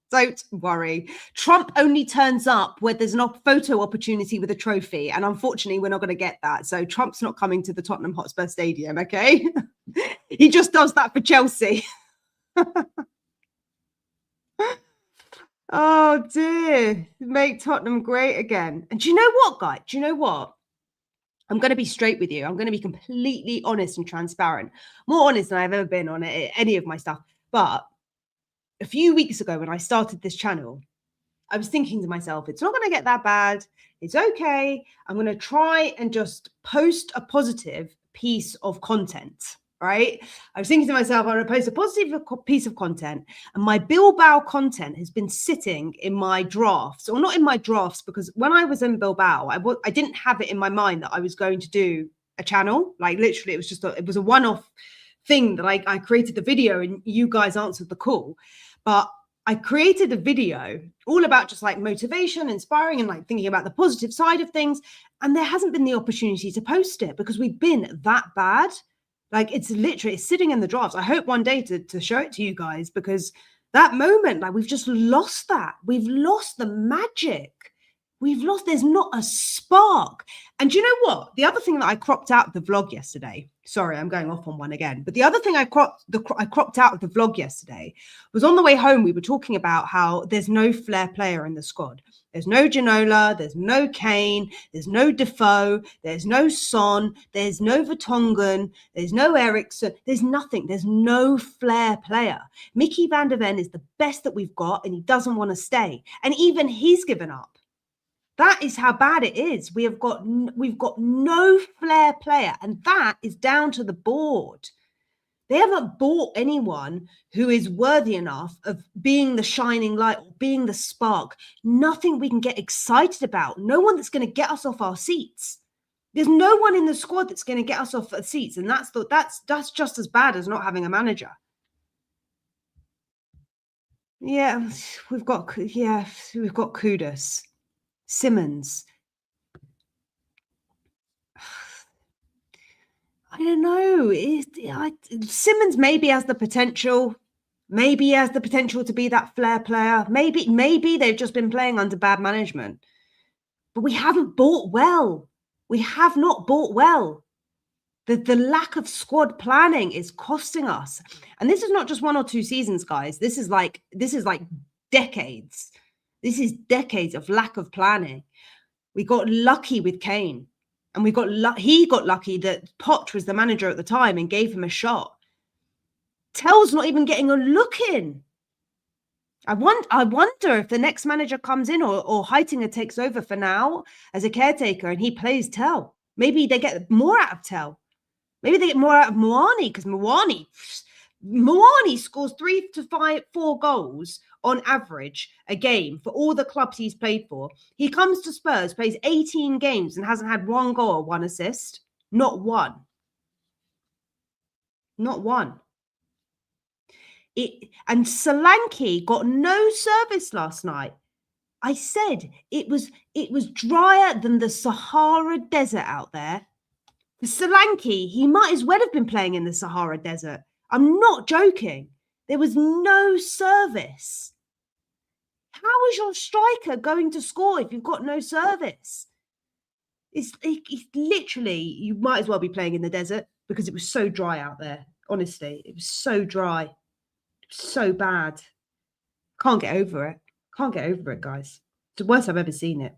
Speaker 1: Don't worry. Trump only turns up where there's a photo opportunity with a trophy. And unfortunately, we're not going to get that. So Trump's not coming to the Tottenham Hotspur Stadium, okay? He just does that for Chelsea. Oh, dear. Make Tottenham great again. And do you know what, guys? Do you know what? I'm going to be straight with you. I'm going to be completely honest and transparent. More honest than I've ever been on any of my stuff. But a few weeks ago when I started this channel, I was thinking to myself, it's not going to get that bad. It's okay. I'm going to try and just post a positive piece of content, right? I was thinking to myself, I'm going to post a positive piece of content. And my Bilbao content has been sitting in my drafts, or not in my drafts, because when I was in Bilbao, I didn't have it in my mind that I was going to do a channel. Like literally, it was just it was a one-off thing that I created the video and you guys answered the call. But I created a video all about just like motivation, inspiring, and like thinking about the positive side of things. And there hasn't been the opportunity to post it because we've been that bad. Like it's literally sitting in the drafts. I hope one day to show it to you guys, because that moment, like we've just lost that. We've lost the magic. We've lost, there's not a spark. And do you know what? The other thing that I cropped out of the vlog yesterday, sorry, I'm going off on one again, but the other thing I cropped out of the vlog yesterday was on the way home, we were talking about how there's no flair player in the squad. There's no Ginola, there's no Kane, there's no Defoe, there's no Son, there's no Vertonghen, there's no Ericsson, there's nothing. There's no flair player. Mickey van der Ven is the best that we've got and he doesn't want to stay. And even he's given up. That is how bad it is. We've got no flair player, and that is down to the board. They haven't bought anyone who is worthy enough of being the shining light or being the spark. Nothing we can get excited about. No one that's going to get us off our seats. There's no one in the squad that's going to get us off our seats, and that's just as bad as not having a manager. Yeah, we've got Kudus. Simmons. I don't know. Simmons maybe has the potential. Maybe he has the potential to be that flair player. Maybe they've just been playing under bad management. But we haven't bought well. We have not bought well. The lack of squad planning is costing us. And this is not just 1 or 2 seasons, guys. This is like decades. This is decades of lack of planning. We got lucky with Kane, and he got lucky that Poch was the manager at the time and gave him a shot. Tell's not even getting a look in. I wonder if the next manager comes in or Heitinger takes over for now as a caretaker and he plays Tell. Maybe they get more out of Tell. Maybe they get more out of Moani, because Moani scores 3 to 4 goals on average a game for all the clubs he's played for. He comes to Spurs, plays 18 games and hasn't had 1 goal or 1 assist. Not one. Not one. And Solanke got no service last night. I said it was drier than the Sahara Desert out there. For Solanke, he might as well have been playing in the Sahara Desert. I'm not joking. There was no service. How is your striker going to score if you've got no service? It's literally, you might as well be playing in the desert, because it was so dry out there. Honestly, it was so dry. It was so bad. Can't get over it. Can't get over it, guys. It's the worst I've ever seen it.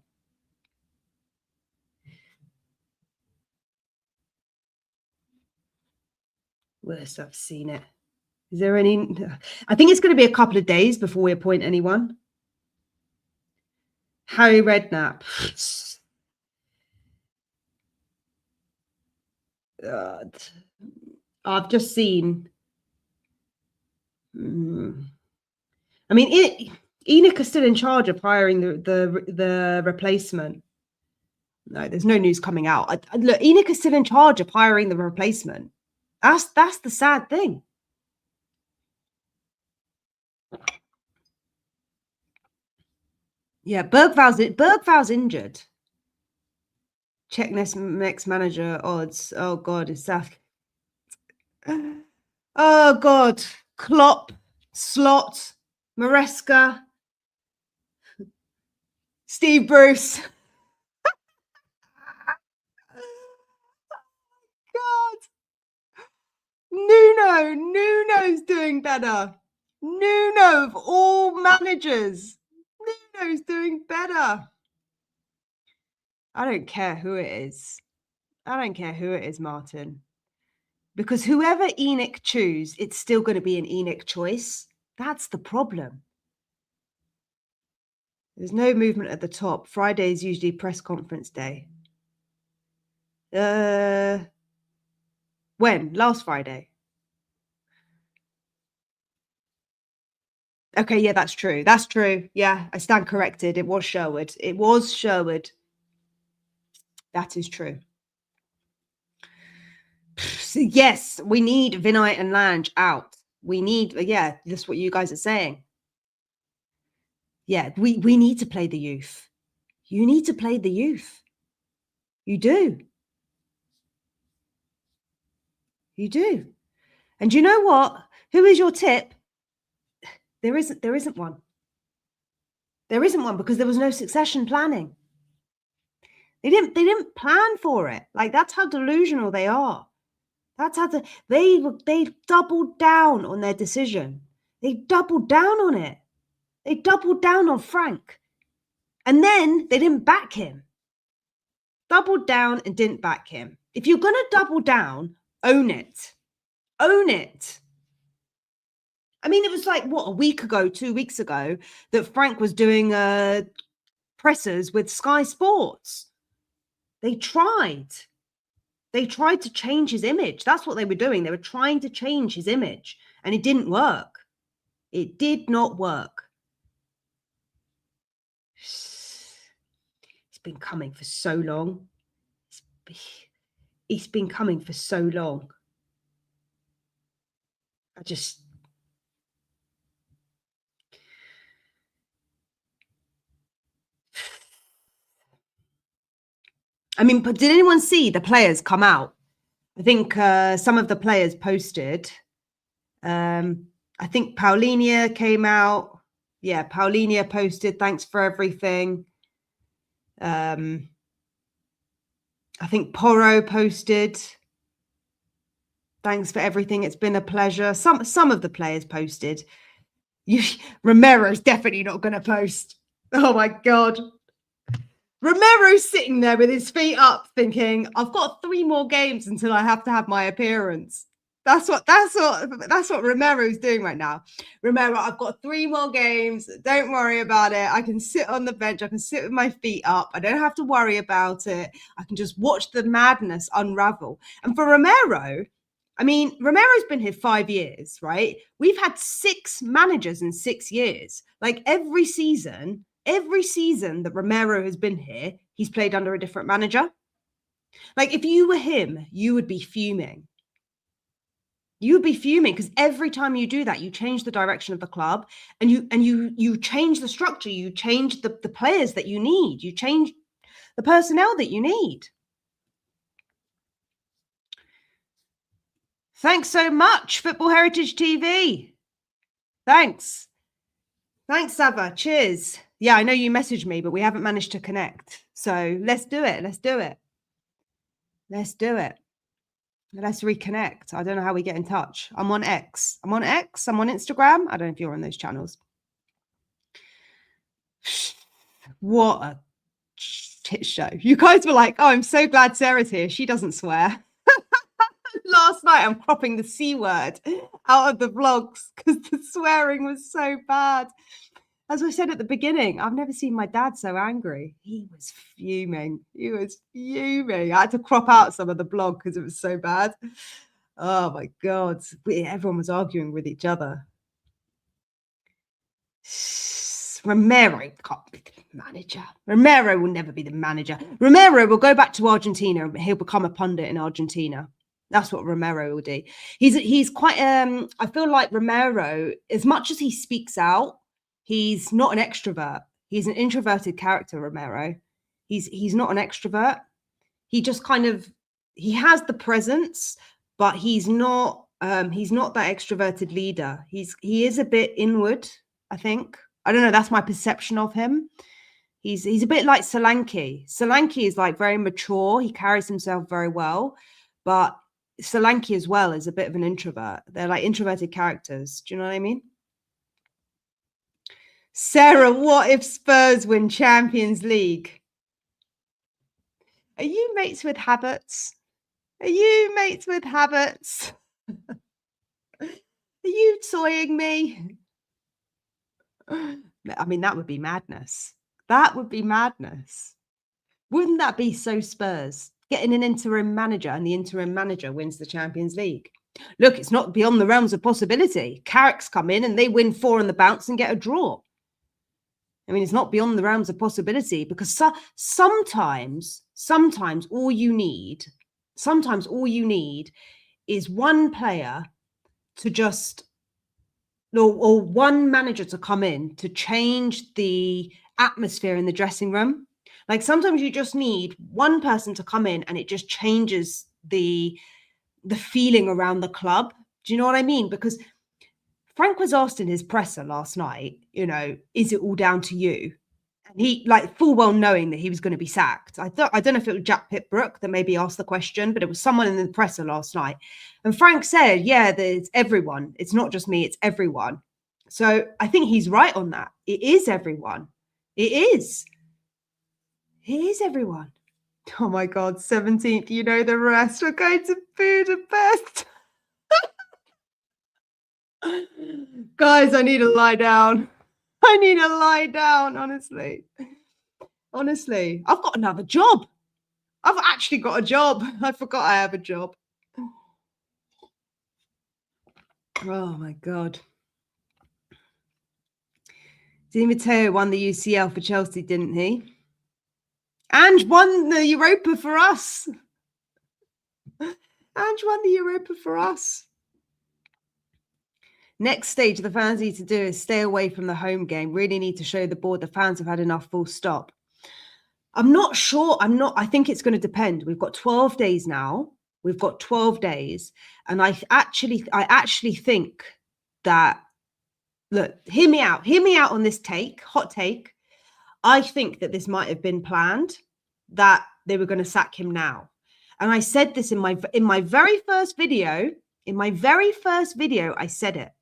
Speaker 1: Worst I've seen it. Is there any? I think it's going to be a couple of days before we appoint anyone. Harry Redknapp. God. I've just seen. I mean, ENIC is still in charge of hiring the replacement. No, there's no news coming out. Look, ENIC is still in charge of hiring the replacement. That's the sad thing. Yeah, Bergval's injured. Check next manager odds. Oh God, it's that. Oh God, Klopp, Slot, Maresca, Steve Bruce. God, Nuno's doing better. Nuno of all managers. Nuno's doing better. I don't care who it is. I don't care who it is, Martin. Because whoever ENIC choose, it's still going to be an ENIC choice. That's the problem. There's no movement at the top. Friday is usually press conference day. When? Last Friday? Okay, yeah, that's true. That's true. Yeah, I stand corrected. It was Sherwood. It was Sherwood. That is true. So yes, we need Vinay and Lange out. We need, yeah, that's what you guys are saying. Yeah, we need to play the youth. You need to play the youth. You do. You do. And you know what? Who is your tip? There isn't one. There isn't one because there was no succession planning. They didn't plan for it. Like, that's how delusional they are. That's how they doubled down on their decision. They doubled down on it. They doubled down on Frank. And then they didn't back him. Doubled down and didn't back him. If you're going to double down, own it. Own it. I mean, it was like, what, a week ago, 2 weeks ago, that Frank was doing pressers with Sky Sports. They tried. They tried to change his image. That's what they were doing. They were trying to change his image, and it didn't work. It did not work. It's been coming for so long. It's been coming for so long. I mean, but did anyone see the players come out? I think some of the players posted. I think Paulinia came out. Yeah, Paulinia posted, thanks for everything. I think Porro posted, thanks for everything. It's been a pleasure. Some of the players posted. Romero's definitely not going to post. Oh my God. Romero's sitting there with his feet up thinking, I've got 3 more games until I have to have my appearance. That's what Romero's doing right now. Romero, I've got 3 more games. Don't worry about it. I can sit on the bench. I can sit with my feet up. I don't have to worry about it. I can just watch the madness unravel. And for Romero, I mean, Romero's been here 5 years, right? We've had 6 managers in 6 years. Like every season that Romero has been here, he's played under a different manager. Like if you were him, you would be fuming. You would be fuming because every time you do that, you change the direction of the club, and you change the structure, you change the players that you need, you change the personnel that you need. Thanks so much, Football Heritage TV. Thanks, Sava. Cheers. Yeah, I know you messaged me, but we haven't managed to connect. So let's do it. Let's reconnect. I don't know how we get in touch. I'm on X. I'm on Instagram. I don't know if you're on those channels. What a shit show. You guys were like, oh, I'm so glad Sarah's here. She doesn't swear. Last night, I'm cropping the C word out of the vlogs because the swearing was so bad. As I said at the beginning, I've never seen my dad so angry. He was fuming. I had to crop out some of the blog because it was so bad. Oh my God. Everyone was arguing with each other. Romero can't be the manager. Romero will never be the manager. Romero will go back to Argentina and he'll become a pundit in Argentina. That's what Romero will do. He's quite I feel like Romero, as much as he speaks out, he's not an extrovert. He's an introverted character, Romero. He's not an extrovert. He just kind of, he has the presence, but he's not that extroverted leader. He is a bit inward, I think. I don't know, that's my perception of him. He's a bit like Solanke. Solanke is like very mature. He carries himself very well, but Solanke as well is a bit of an introvert. They're like introverted characters. Do you know what I mean? Sarah, what if Spurs win Champions League? Are you mates with Havertz? Are you toying me? I mean, that would be madness. Wouldn't that be so Spurs? Getting an interim manager and the interim manager wins the Champions League. Look, it's not beyond the realms of possibility. Carrick's come in and they win 4 on the bounce and get a draw. I mean, it's not beyond the realms of possibility because sometimes all you need, sometimes all you need is one player to just, or one manager to come in to change the atmosphere in the dressing room. Like sometimes you just need one person to come in and it just changes the feeling around the club. Do you know what I mean? Because Frank was asked in his presser last night, you know, is it all down to you? And he, like, full well knowing that he was going to be sacked. I don't know if it was Jack Pitbrook that maybe asked the question, but it was someone in the presser last night. And Frank said, yeah, it's everyone. It's not just me, it's everyone. So I think he's right on that. It is everyone. It is. It is everyone. Oh my God, 17th, you know the rest. We're going to Budapest. Guys, I need to lie down. I need to lie down, honestly. Honestly, I've got another job. I've actually got a job. I forgot I have a job. Oh my God. Di Matteo won the UCL for Chelsea, didn't he? And won the Europa for us. And won the Europa for us. Next stage the fans need to do is stay away from the home game. Really need to show the board the fans have had enough, full stop. I'm not sure. I think it's going to depend. We've got 12 days now. We've got 12 days. And I actually think that, look, hear me out on this hot take. I think that this might have been planned, that they were going to sack him now. And I said this in my very first video. In my very first video, I said it.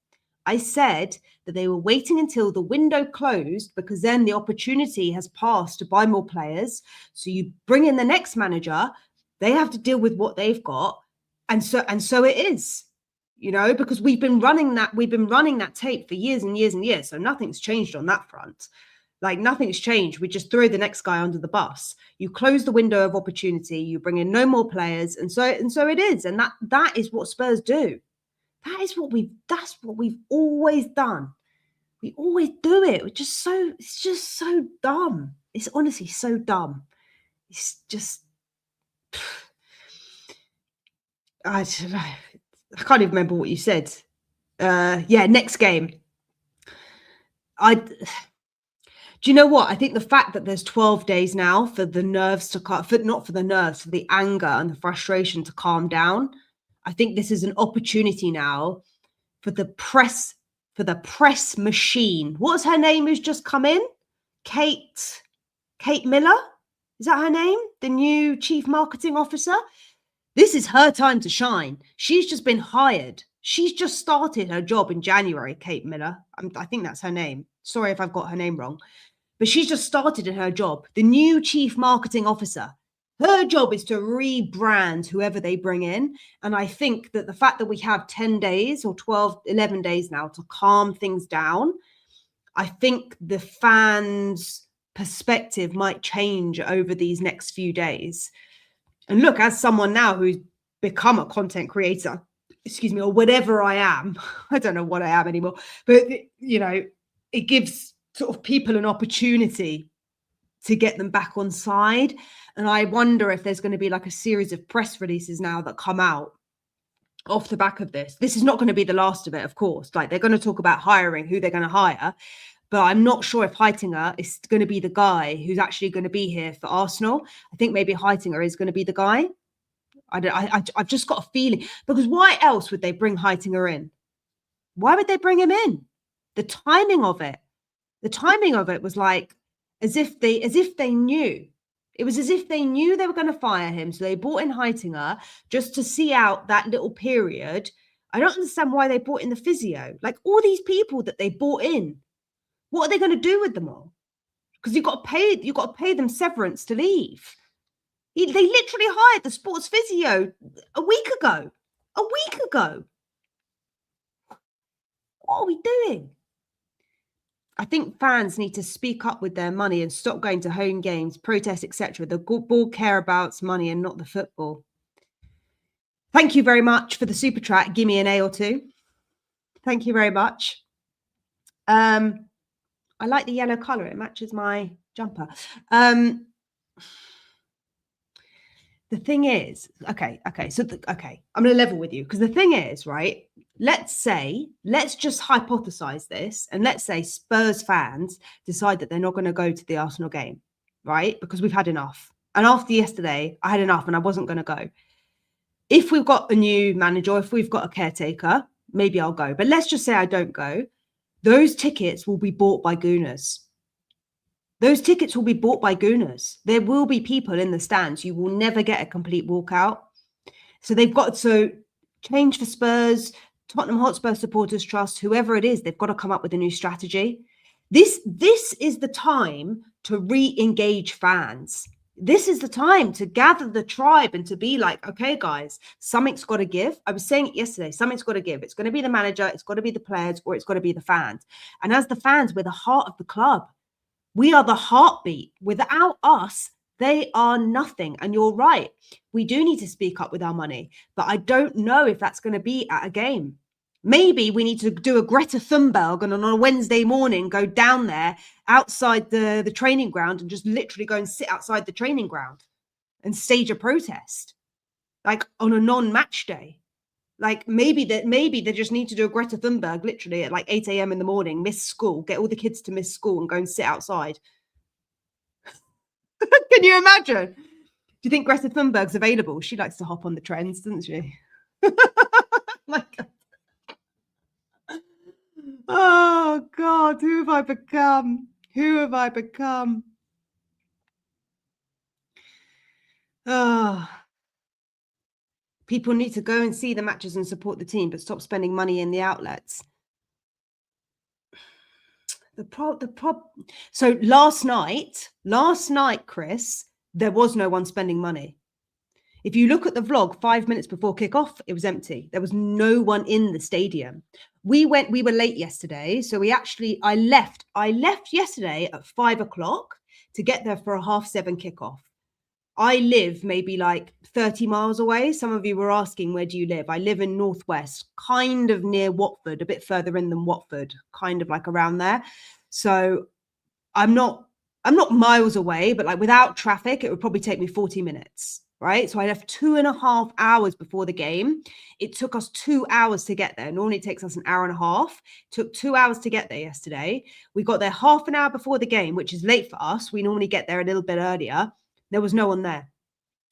Speaker 1: I said that they were waiting until the window closed because then the opportunity has passed to buy more players. So you bring in the next manager, they have to deal with what they've got. And so it is, you know, because we've been running that tape for years and years and years. So nothing's changed on that front. Like nothing's changed. We just throw the next guy under the bus. You close the window of opportunity, you bring in no more players. And so it is. And that is what Spurs do. That's what we've always done. We always do it. It's just so dumb. It's honestly so dumb. It's just, I don't know. I can't even remember what you said. Yeah, next game. Do you know what? I think the fact that there's 12 days now for the nerves to not for the nerves, for the anger and the frustration to calm down. I think this is an opportunity now for the press machine. What's her name who's just come in? Kate Miller? Is that her name? The new chief marketing officer? This is her time to shine. She's just been hired. She's just started her job in January, Kate Miller. I think that's her name. Sorry if I've got her name wrong. But she's just started in her job. The new chief marketing officer. Her job is to rebrand whoever they bring in. And I think that the fact that we have 10 days or 12, 11 days now to calm things down, I think the fans' perspective might change over these next few days. And look, as someone now who's become a content creator, or whatever I am, I don't know what I am anymore, but, you know, it gives sort of people an opportunity to get them back on side. And I wonder if there's going to be like a series of press releases now that come out off the back of this. This is not going to be the last of it, of course. Like they're going to talk about hiring, who they're going to hire. But I'm not sure if Heitinger is going to be the guy who's actually going to be here for Arsenal. I think maybe Heitinger is going to be the guy. I've just got a feeling. Because why else would they bring Heitinger in? Why would they bring him in? The timing of it was like as if they knew. It was as if they knew they were going to fire him. So they brought in Heitinger just to see out that little period. I don't understand why they brought in the physio. Like all these people that they brought in, what are they going to do with them all? Because you've got to pay them severance to leave. They literally hired the sports physio a week ago. What are we doing? I think fans need to speak up with their money and stop going to home games, protests, etc. The board care about money and not the football. Thank you very much for the super chat. Give me an A or two. Thank you very much. I like the yellow colour. It matches my jumper. The thing is, okay, I'm going to level with you, because the thing is, right, let's just hypothesize this, and let's say Spurs fans decide that they're not going to go to the Arsenal game, right, because we've had enough. And after yesterday, I had enough and I wasn't going to go. If we've got a new manager, if we've got a caretaker, maybe I'll go. But let's just say I don't go. Those tickets will be bought by gooners. Those tickets will be bought by gooners. There will be people in the stands. You will never get a complete walkout. So change for Spurs, Tottenham Hotspur Supporters Trust, whoever it is, they've got to come up with a new strategy. This is the time to re-engage fans. This is the time to gather the tribe and to be like, okay, guys, something's got to give. I was saying it yesterday, something's got to give. It's going to be the manager, it's got to be the players, or it's got to be the fans. And as the fans, we're the heart of the club. We are the heartbeat. Without us, they are nothing. And you're right. We do need to speak up with our money, but I don't know if that's going to be at a game. Maybe we need to do a Greta Thunberg and on a Wednesday morning, go down there outside the training ground and just literally go and sit outside the training ground and stage a protest, like on a non-match day. Like maybe they just need to do a Greta Thunberg literally at like 8 a.m. in the morning, miss school, get all the kids to miss school and go and sit outside. Can you imagine? Do you think Greta Thunberg's available? She likes to hop on the trends, doesn't she? My God. Oh God, who have I become? Who have I become? Oh. People need to go and see the matches and support the team, but stop spending money in the outlets. So last night, Chris, there was no one spending money. If you look at the vlog, 5 minutes before kickoff, it was empty. There was no one in the stadium. We were late yesterday. So I left yesterday at 5 o'clock to get there for a 7:30 kickoff. I live maybe like 30 miles away. Some of you were asking, where do you live? I live in Northwest, kind of near Watford, a bit further in than Watford, kind of like around there. So I'm not miles away, but like without traffic, it would probably take me 40 minutes, right? So I left 2.5 hours before the game. It took us 2 hours to get there. Normally it takes us an hour and a half. It took 2 hours to get there yesterday. We got there half an hour before the game, which is late for us. We normally get there a little bit earlier. There was no one there.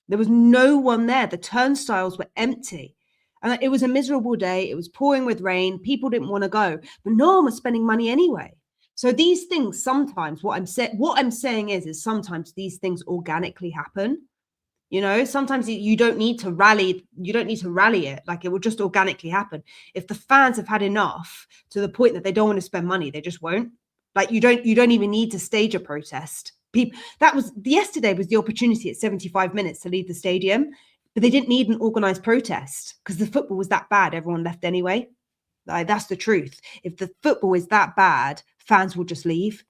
Speaker 1: There was no one there. The turnstiles were empty. And it was a miserable day. It was pouring with rain. People didn't want to go, but no one was spending money anyway. So these things sometimes, what I'm saying is sometimes these things organically happen. You know, sometimes you don't need to rally. You don't need to rally it. Like it will just organically happen. If the fans have had enough to the point that they don't want to spend money, they just won't. Like you don't even need to stage a protest. Yesterday was the opportunity at 75 minutes to leave the stadium, but they didn't need an organized protest because the football was that bad. Everyone left anyway. Like that's the truth. If the football is that bad, fans will just leave.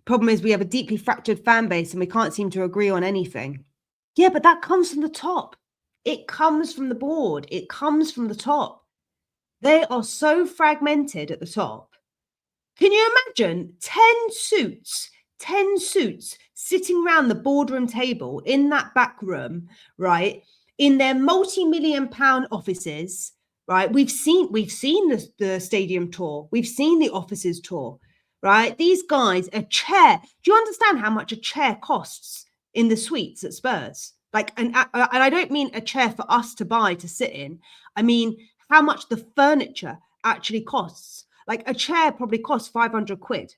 Speaker 1: Problem is we have a deeply fractured fan base and we can't seem to agree on anything. Yeah, but that comes from the top. It comes from the board. It comes from the top. They are so fragmented at the top. Can you imagine 10 suits sitting around the boardroom table in that back room, right? In their multi-million-pound offices, right? We've seen the stadium tour. We've seen the offices tour, right? These guys, a chair. Do you understand how much a chair costs in the suites at Spurs? Like, and I don't mean a chair for us to buy to sit in. I mean, how much the furniture actually costs. Like a chair probably costs 500 quid.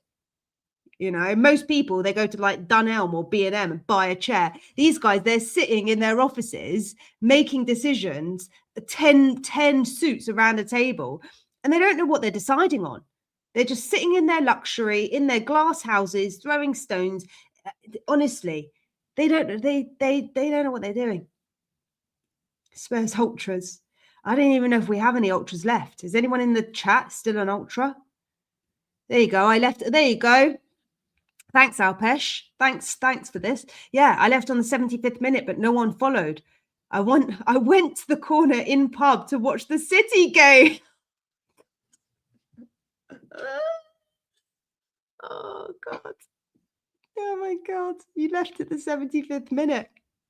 Speaker 1: You know, most people, they go to like Dunelm or B&M and buy a chair. These guys, they're sitting in their offices, making decisions, 10 suits around a table, and they don't know what they're deciding on. They're just sitting in their luxury, in their glass houses, throwing stones. Honestly, they don't know what they're doing. Spurs ultras. I don't even know if we have any ultras left. Is anyone in the chat still an ultra? There you go. There you go. Thanks, Alpesh. Thanks for this. Yeah, I left on the 75th minute, but no one followed. I went to the corner in pub to watch the City game. Oh, God. Oh, my God. You left at the 75th minute.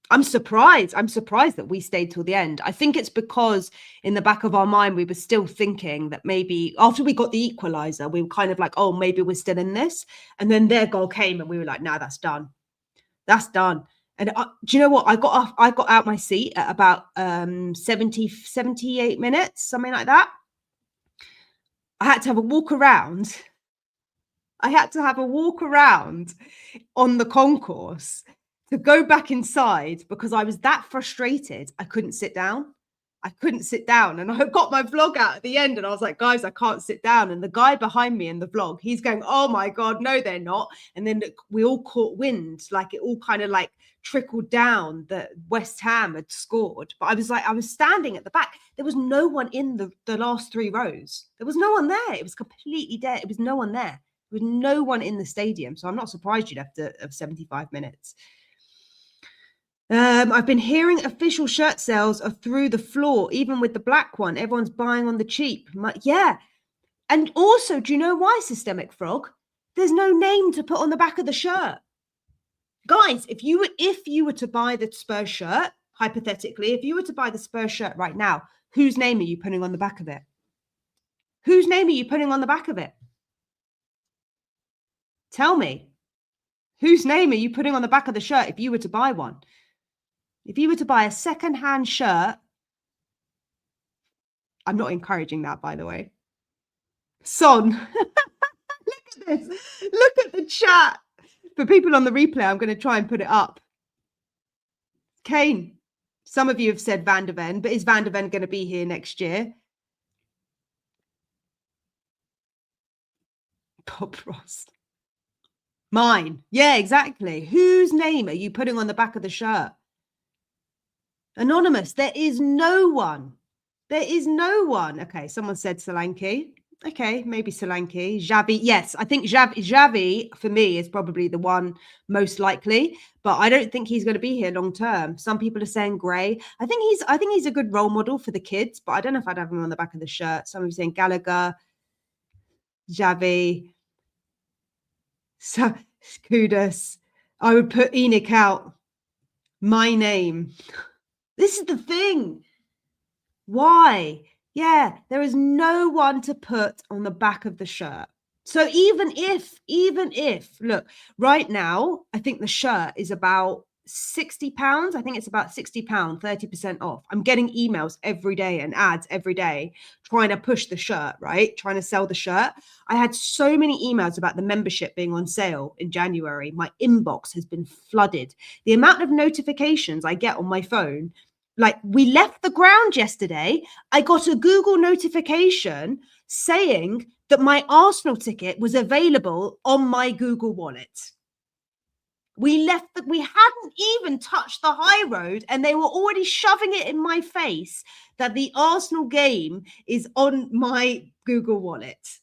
Speaker 1: I'm surprised. I'm surprised that we stayed till the end. I think it's because in the back of our mind, we were still thinking that maybe after we got the equalizer, we were kind of like, oh, maybe we're still in this. And then their goal came and we were like, no, that's done. That's done. And do you know what? I got out my seat at about 78 minutes, something like that. I had to have a walk around. I had to have a walk around on the concourse to go back inside because I was that frustrated. I couldn't sit down. I couldn't sit down. And I got my vlog out at the end and I was like, guys, I can't sit down. And the guy behind me in the vlog, he's going, oh my God, no, they're not. And then we all caught wind, like it all kind of like trickled down that West Ham had scored. But I was standing at the back. There was no one in the last 3 rows. There was no one there. It was completely dead. It was no one there. There was no one in the stadium. So I'm not surprised you left at 75 minutes. I've been hearing official shirt sales are through the floor, even with the black one. Everyone's buying on the cheap. Yeah. And also, do you know why, Systemic Frog? There's no name to put on the back of the shirt. Guys, if you were to buy the Spurs shirt, hypothetically, if you were to buy the Spurs shirt right now, whose name are you putting on the back of it? Whose name are you putting on the back of it? Tell me. Whose name are you putting on the back of the shirt if you were to buy one? If you were to buy a second-hand shirt, I'm not encouraging that, by the way. Son, look at this. Look at the chat. For people on the replay, I'm going to try and put it up. Kane. Some of you have said Van der Ven, but is Van der Ven going to be here next year? Bob Ross. Mine. Yeah, exactly. Whose name are you putting on the back of the shirt? Anonymous. There is no one. There is no one. Okay, someone said Solanke. Okay, maybe Solanke. Xavi. Yes, I think Xavi for me is probably the one most likely, but I don't think he's going to be here long term. Some people are saying Gray. I think he's a good role model for the kids, but I don't know if I'd have him on the back of the shirt. Some are saying Gallagher, Xavi. So Kudos. I would put Enoch out. My name. This is the thing. Why? Yeah, there is no one to put on the back of the shirt. So even if, look, right now, I think the shirt is about £60. I think it's about £60, 30% off. I'm getting emails every day and ads every day trying to push the shirt, right? Trying to sell the shirt. I had so many emails about the membership being on sale in January. My inbox has been flooded. The amount of notifications I get on my phone, like we left the ground yesterday, I got a Google notification saying that my Arsenal ticket was available on my Google wallet. We hadn't even touched the high road and they were already shoving it in my face that the Arsenal game is on my Google wallet.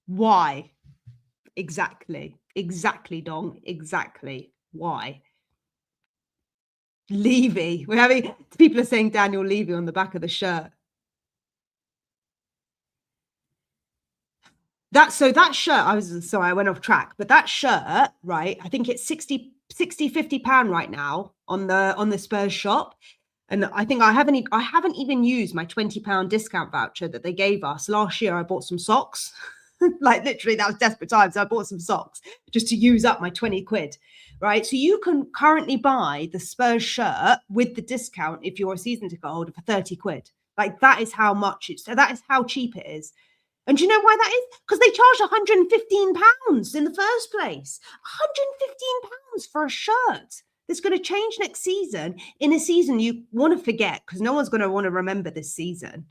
Speaker 1: Why? Exactly, Dong. Exactly. Why? Levy. People are saying Daniel Levy on the back of the shirt. That shirt, I went off track, but that shirt, right? I think it's 50 £50 right now on the Spurs shop. And I think I haven't even used my £20 discount voucher that they gave us. Last year I bought some socks. Like literally that was desperate times. I bought some socks just to use up my 20 quid. Right. So you can currently buy the Spurs shirt with the discount if you're a season ticket holder for 30 quid. Like that is how much that is how cheap it is. And do you know why that is? Because they charge £115 in the first place. £115 for a shirt that's going to change next season in a season you want to forget because no one's going to want to remember this season.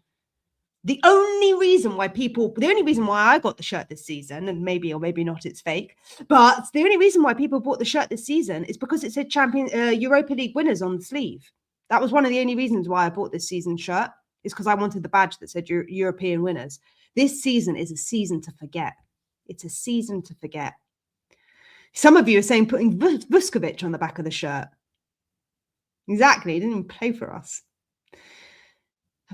Speaker 1: The only reason why I got the shirt this season, and maybe or maybe not, it's fake, but the only reason why people bought the shirt this season is because it said Europa League winners on the sleeve. That was one of the only reasons why I bought this season's shirt, is because I wanted the badge that said European winners. This season is a season to forget. It's a season to forget. Some of you are saying putting Vuskovic on the back of the shirt. Exactly. He didn't even play for us.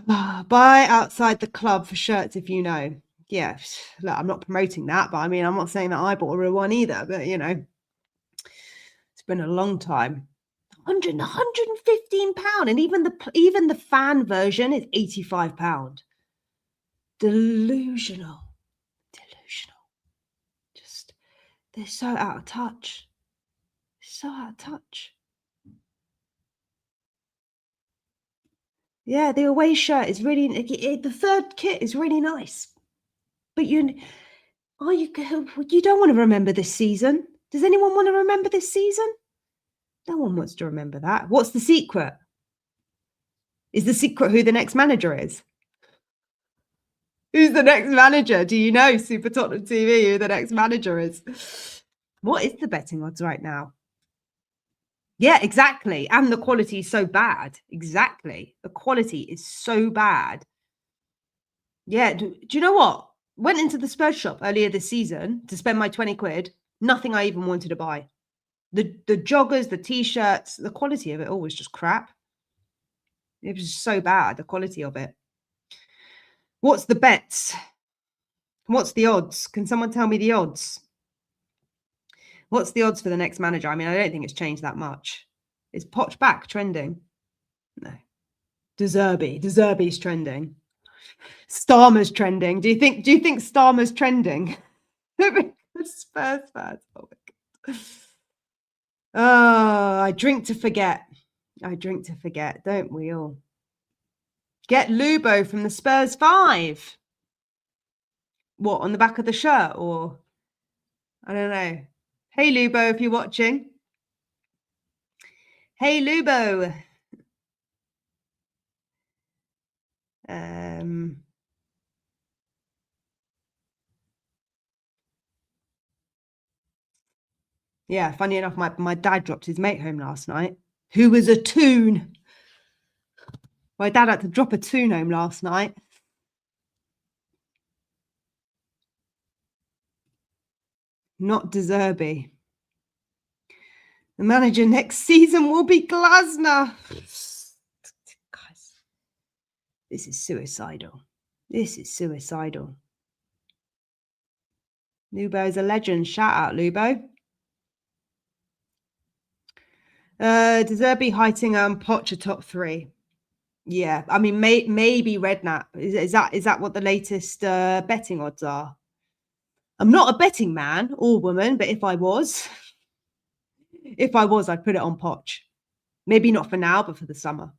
Speaker 1: Buy outside the club for shirts if you know. Yeah, look, I'm not promoting that, but I mean, I'm not saying that I bought a real one either, but you know, it's been a long time. 115 pound, and even the fan version is 85 pound. Delusional. Just they're so out of touch. So out of touch. Yeah, the away shirt is really the third kit is really nice. But you don't want to remember this season. Does anyone want to remember this season? No one wants to remember that. What's the secret? Is the secret who the next manager is? Who's the next manager? Do you know, Super Tottenham TV, who the next manager is? What is the betting odds right now? Yeah, exactly. And the quality is so bad. Exactly. The quality is so bad. Yeah. Do you know what? Went into the Spurs shop earlier this season to spend my 20 quid. Nothing I even wanted to buy. The joggers, the t-shirts, the quality of it all was just crap. It was so bad, the quality of it. What's the bets? What's the odds? Can someone tell me the odds? What's the odds for the next manager? I mean, I don't think it's changed that much. Is Poch back trending? No. De Zerbi's trending. Starmer's trending. Do you think Starmer's trending? Spurs fans. Oh my god. Oh, I drink to forget. Don't we all? Get Lubo from the Spurs 5. What, on the back of the shirt, or I don't know. Hey Lubo, if you're watching. Hey Lubo. Yeah, funny enough, my dad dropped his mate home last night, who was a toon. My dad had to drop a toon home last night. Not De Zerbi. The manager next season will be Glasner. Guys, this is suicidal. Lubo's a legend. Shout out, Lubo. De Zerbi, Heitinga, and Poch are top 3. Yeah, I mean, maybe Redknapp. Is that what the latest betting odds are? I'm not a betting man or woman, but if I was, I'd put it on Poch. Maybe not for now, but for the summer.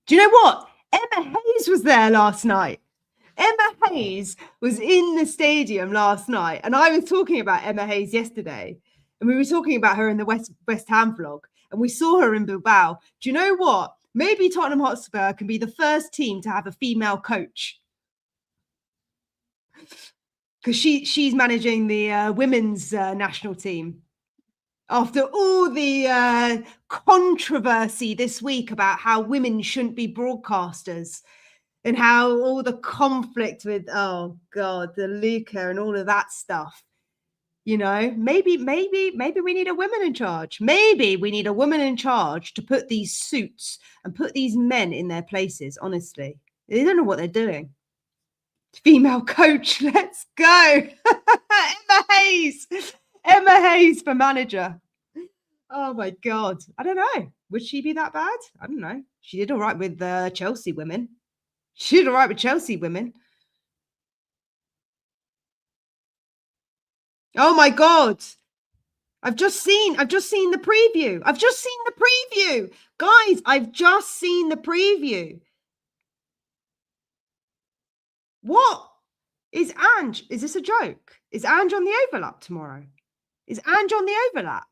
Speaker 1: Do you know what? Emma Hayes was there last night. Emma Hayes was in the stadium last night, and I was talking about Emma Hayes yesterday, and we were talking about her in the West Ham vlog, and we saw her in Bilbao. Do you know what? Maybe Tottenham Hotspur can be the first team to have a female coach, because she's managing the women's national team. After all the controversy this week about how women shouldn't be broadcasters, and how all the conflict with, oh God, the Luca and all of that stuff, you know, maybe we need a woman in charge. Maybe we need a woman in charge to put these suits and put these men in their places. Honestly, they don't know what they're doing. Female coach, let's go. Emma Hayes for manager. Oh my God, I don't know. Would she be that bad? I don't know. She did all right with Chelsea women. Oh my God. I've just seen the preview. Guys, I've just seen the preview. What? Is Ange? Is this a joke? Is Ange on the overlap tomorrow? Is Ange on the overlap?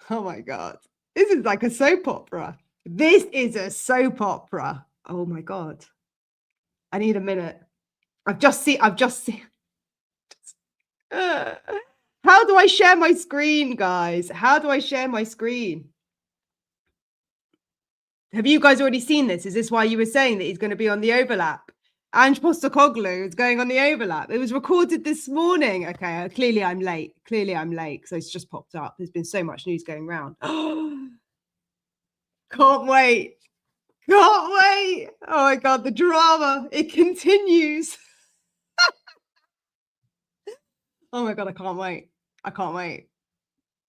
Speaker 1: Oh my God. This is like a soap opera. Oh my God. I need a minute. I've just seen. How do I share my screen, guys? How do I share my screen? Have you guys already seen this? Is this why you were saying that he's going to be on the overlap? Ange Postecoglou is going on the overlap. It was recorded this morning. Okay, clearly I'm late. Clearly I'm late because it's just popped up. There's been so much news going around. Can't wait. Can't wait. Oh my God, the drama. It continues. Oh my God, I can't wait. I can't wait.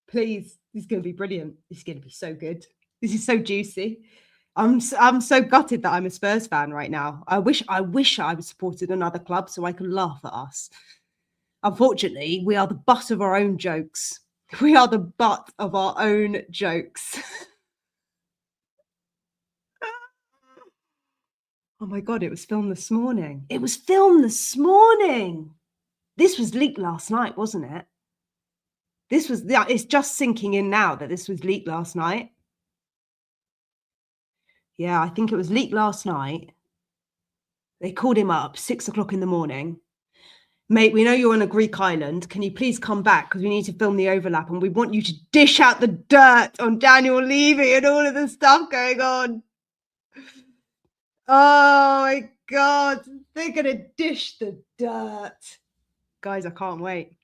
Speaker 1: Please, this is going to be brilliant. This is going to be so good. This is so juicy. I'm so gutted that I'm a Spurs fan right now. I wish I was supported another club so I could laugh at us. Unfortunately, we are the butt of our own jokes. We are the butt of our own jokes. Oh my God, it was filmed this morning. It was filmed this morning. This was leaked last night, wasn't it? It's just sinking in now that this was leaked last night. Yeah, I think it was leaked last night. They called him up 6 o'clock in the morning. Mate, we know you're on a Greek island. Can you please come back? Because we need to film the overlap and we want you to dish out the dirt on Daniel Levy and all of the stuff going on. Oh my God. They're going to dish the dirt. Guys, I can't wait.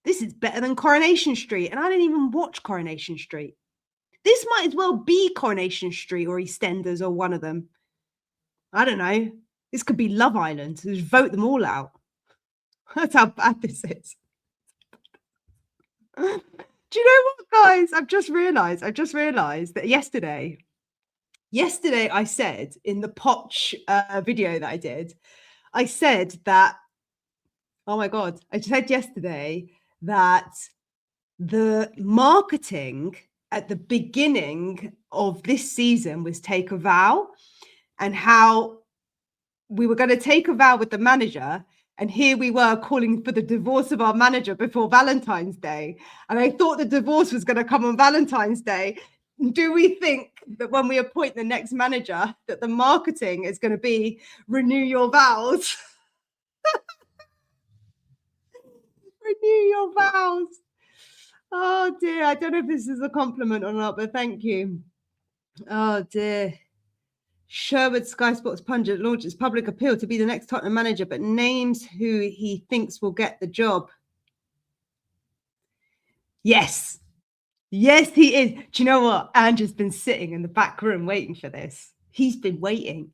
Speaker 1: This is better than Coronation Street. And I didn't even watch Coronation Street. This might as well be Coronation Street or EastEnders or one of them. I don't know. This could be Love Island. Just vote them all out. That's how bad this is. Do you know what, guys? I've just realised that yesterday I said in the Poch video that I did, I said that, oh my God, I said yesterday that the marketing at the beginning of this season was take a vow, and how we were going to take a vow with the manager. And here we were calling for the divorce of our manager before Valentine's Day. And I thought the divorce was going to come on Valentine's Day. Do we think that when we appoint the next manager, that the marketing is going to be renew your vows? Renew your vows. Oh dear. I don't know if this is a compliment or not, but thank you. Oh dear. Sherwood Sky Sports pundit launches public appeal to be the next Tottenham manager, but names who he thinks will get the job. Yes. Yes, he is. Do you know what? Andrew's been sitting in the back room waiting for this. He's been waiting.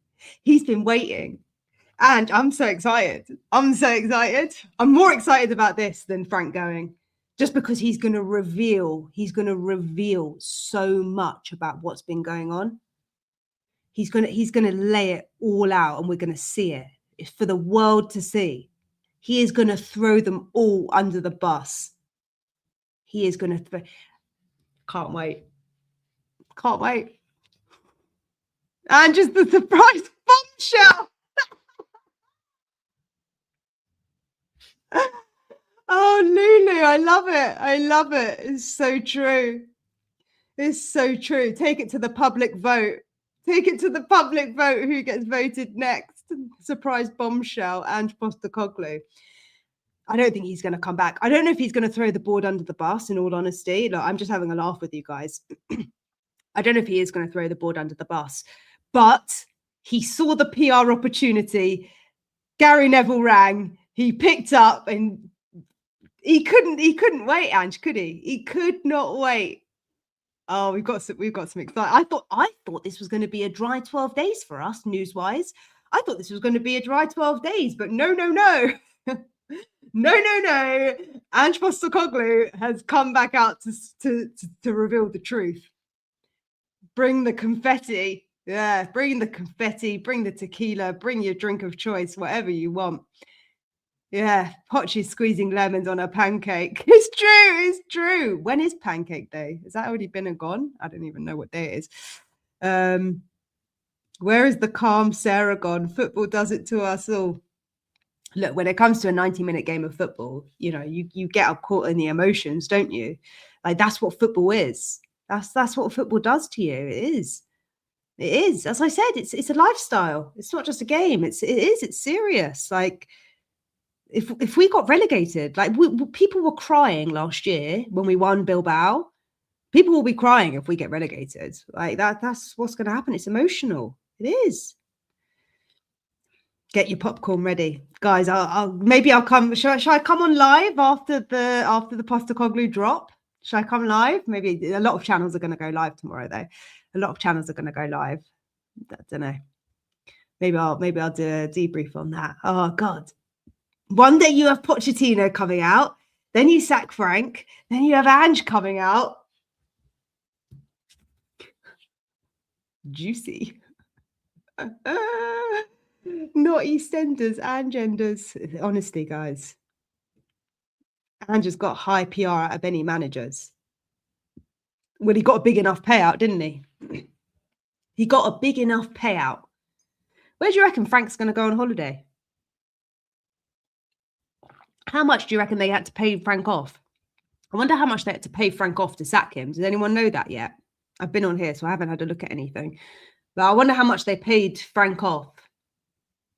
Speaker 1: And I'm so excited. I'm more excited about this than Frank going, just because he's going to reveal so much about what's been going on. He's going to lay it all out and we're going to see it. It's for the world to see. He is going to throw them all under the bus. He is going to throw. Can't wait. And just the surprise bombshell. Oh, Lulu, I love it. It's so true. Take it to the public vote. Who gets voted next? Surprise bombshell, Ange Postecoglou. I don't think he's going to come back. I don't know if he's going to throw the board under the bus, in all honesty. Look, I'm just having a laugh with you guys. I don't know if he is going to throw the board under the bus, but he saw the PR opportunity. Gary Neville rang. He picked up and he couldn't wait, Ange, could he? He could not wait. Oh, we've got some excitement. I thought this was going to be a dry 12 days for us, news-wise. I thought this was going to be a dry 12 days, but no. No. Ange Postecoglou has come back out to reveal the truth. Bring the confetti. Yeah, bring the confetti, bring the tequila, bring your drink of choice, whatever you want. Yeah, Poch is squeezing lemons on a pancake. It's true. When is Pancake Day? Has that already been and gone? I don't even know what day it is. Where is the calm Sarah gone? Football does it to us all. Look, when it comes to a 90-minute game of football, you know, you get up caught in the emotions, don't you? Like, that's what football is. That's what football does to you. It is. As I said, it's a lifestyle. It's not just a game. It's serious. Like, if we got relegated, like people were crying last year when we won Bilbao. People will be crying if we get relegated. Like that's what's going to happen. It's emotional. It is. Get your popcorn ready, guys. Maybe I'll come. Shall I come on live after the Postecoglou drop? Shall I come live? Maybe a lot of channels are going to go live tomorrow, though. A lot of channels are going to go live. I don't know. Maybe I'll do a debrief on that. Oh God! One day you have Pochettino coming out, then you sack Frank, then you have Ange coming out. Juicy. Not EastEnders, Ange-enders. Honestly, guys. Ange has got high PR out of any managers. Well, he got a big enough payout, didn't he? He got a big enough payout. Where do you reckon Frank's going to go on holiday? How much do you reckon they had to pay Frank off? I wonder how much they had to pay Frank off to sack him. Does anyone know that yet? I've been on here, so I haven't had a look at anything. But I wonder how much they paid Frank off.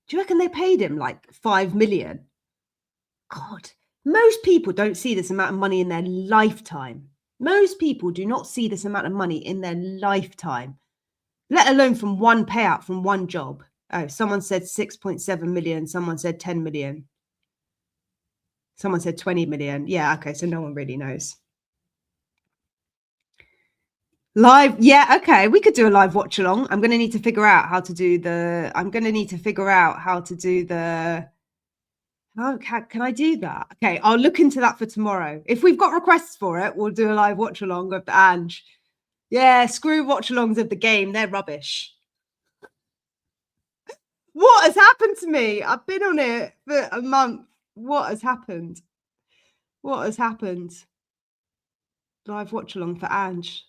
Speaker 1: Do you reckon they paid him like 5 million? God, most people don't see this amount of money in their lifetime. Most people do not see this amount of money in their lifetime, let alone from one payout from one job. Oh, someone said 6.7 million. Someone said 10 million. Someone said 20 million. Yeah, okay, so no one really knows. Live, yeah, okay, we could do a live watch along. I'm going to need to figure out how to do the, oh, can I do that? Okay, I'll look into that for tomorrow. If we've got requests for it, we'll do a live watch along of the Ange. Yeah, screw watch alongs of the game. They're rubbish. What has happened to me? I've been on it for a month. What has happened? What has happened? Live watch along for Ange.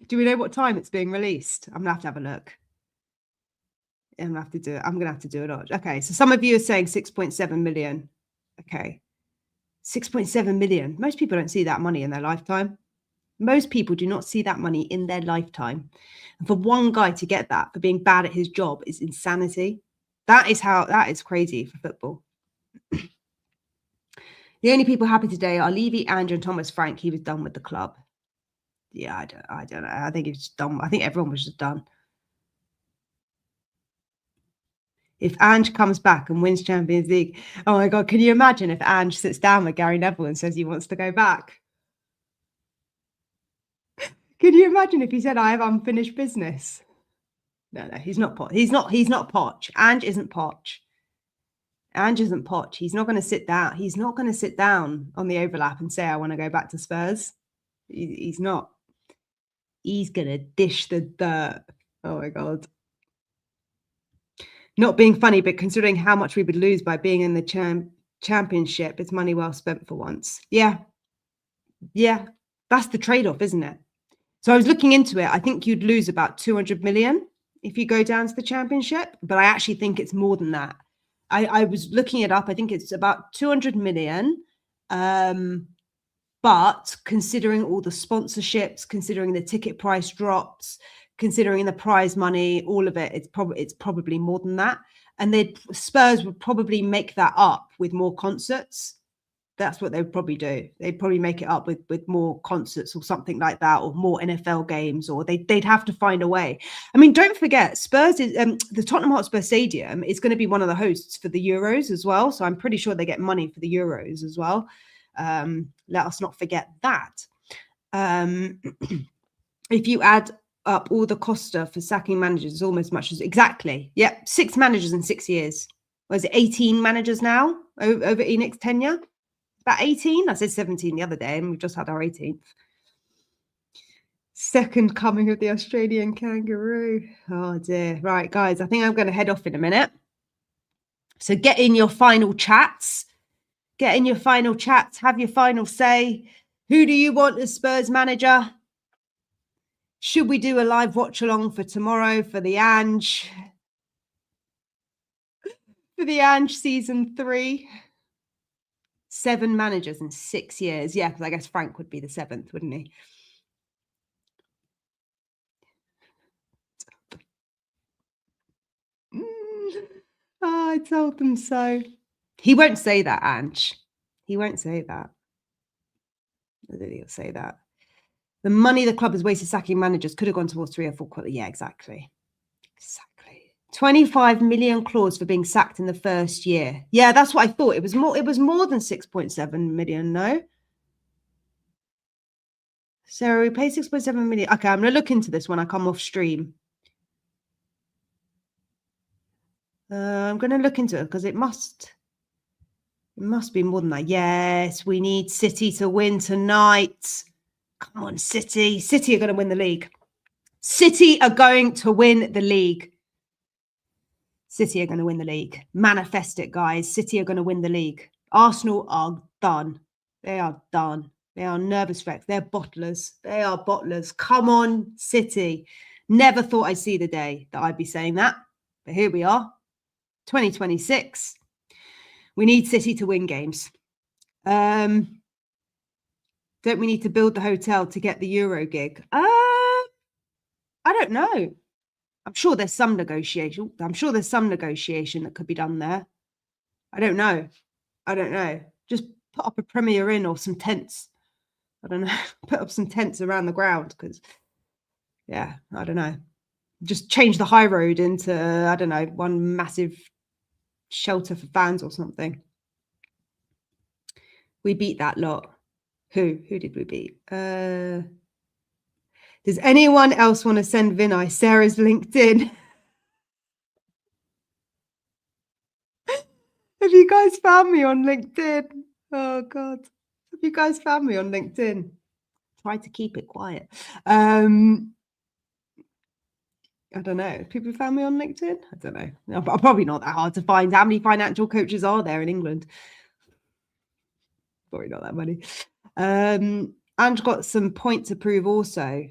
Speaker 1: Do we know what time it's being released? I'm going to have a look. I'm going to have to do it. I'm going to have to do it. Okay, so some of you are saying 6.7 million. Okay. 6.7 million. Most people don't see that money in their lifetime. Most people do not see that money in their lifetime. And for one guy to get that for being bad at his job is insanity. That is crazy for football. The only people happy today are Levy, Andrew, and Thomas Frank. He was done with the club. Yeah, I don't know. I think he was just done. I think everyone was just done. If Ange comes back and wins Champions League, oh my God, can you imagine if Ange sits down with Gary Neville and says he wants to go back? Can you imagine if he said, I have unfinished business? No, he's not Poch. He's not Poch. Ange isn't Poch. Ange isn't Poch. He's not going to sit down. He's not going to sit down on the overlap and say, I want to go back to Spurs. He's not. He's going to dish the dirt. Oh my God. Not being funny, but considering how much we would lose by being in the championship, it's money well spent for once. Yeah. Yeah. That's the trade-off, isn't it? So I was looking into it. I think you'd lose about 200 million if you go down to the championship, but I actually think it's more than that. I was looking it up. I think it's about 200 million. But considering all the sponsorships, considering the ticket price drops, considering the prize money, all of it, it's probably more than that. And Spurs would probably make that up with more concerts. That's what they would probably do. They'd probably make it up with more concerts or something like that, or more NFL games, or they'd have to find a way. I mean, don't forget, Spurs is the Tottenham Hotspur Stadium is going to be one of the hosts for the Euros as well. So I'm pretty sure they get money for the Euros as well. Let us not forget that. If you add up all the Costa for sacking managers, it's almost much as exactly. Yep, 6 managers in 6 years. Was it 18 managers now over ENIC's tenure? About 18? I said 17 the other day, and we just had our 18th. Second coming of the Australian kangaroo. Oh dear. Right, guys, I think I'm going to head off in a minute. So get in your final chats. Get in your final chats. Have your final say. Who do you want as Spurs manager? Should we do a live watch along for tomorrow for the Ange? For the Ange season 3? 7 managers in 6 years. Yeah, because I guess Frank would be the 7th, wouldn't he? Oh, I told them so. He won't say that, Ange. He won't say that. I don't think he'll say that. The money the club has wasted sacking managers could have gone towards 3 or 4 quarters. Yeah, exactly. Exactly. 25 million clause for being sacked in the first year. Yeah, that's what I thought. It was more than 6.7 million, no? So we pay 6.7 million. Okay, I'm gonna look into this when I come off stream. I'm gonna look into it because it must be more than that. Yes, we need City to win tonight. Come on, City. City are going to win the league. City are going to win the league. City are going to win the league. Manifest it, guys. City are going to win the league. Arsenal are done. They are done. They are nervous wrecks. They're bottlers. They are bottlers. Come on, City. Never thought I'd see the day that I'd be saying that. But here we are. 2026. We need City to win games. Don't we need to build the hotel to get the Euro gig? I don't know. I'm sure there's some negotiation. I'm sure there's some negotiation that could be done there. I don't know. Just put up a Premier Inn or some tents. I don't know. Put up some tents around the ground because, yeah, I don't know. Just change the high road into, I don't know, one massive shelter for fans or something. We beat that lot. Who did we beat? Does anyone else want to send Vinay Sarah's LinkedIn? Have you guys found me on LinkedIn? Oh God. Have you guys found me on LinkedIn? Try to keep it quiet. I don't know. People found me on LinkedIn? I don't know. No, probably not that hard to find. How many financial coaches are there in England? Probably not that many. And got some points to prove also.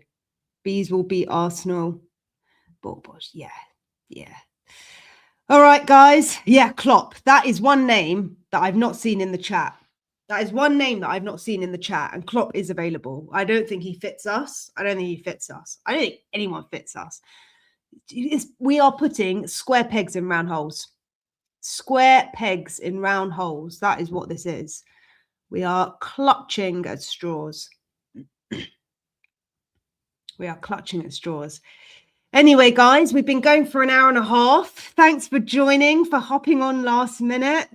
Speaker 1: Bees will beat Arsenal. Borbos, yeah. All right, guys. Yeah, Klopp. That is one name that I've not seen in the chat. And Klopp is available. I don't think he fits us. I don't think anyone fits us. We are putting square pegs in round holes. Square pegs in round holes. That is what this is. We are clutching at straws. Anyway, guys, we've been going for an hour and a half. Thanks for joining, for hopping on last minute,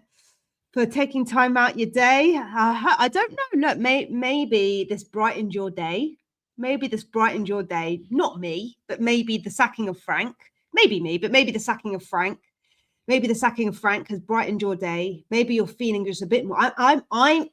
Speaker 1: for taking time out your day. I don't know. Look, maybe this brightened your day. Not me, but maybe the sacking of Frank. Maybe me, but maybe the sacking of Frank. Maybe the sacking of Frank has brightened your day. Maybe you're feeling just a bit more. I'm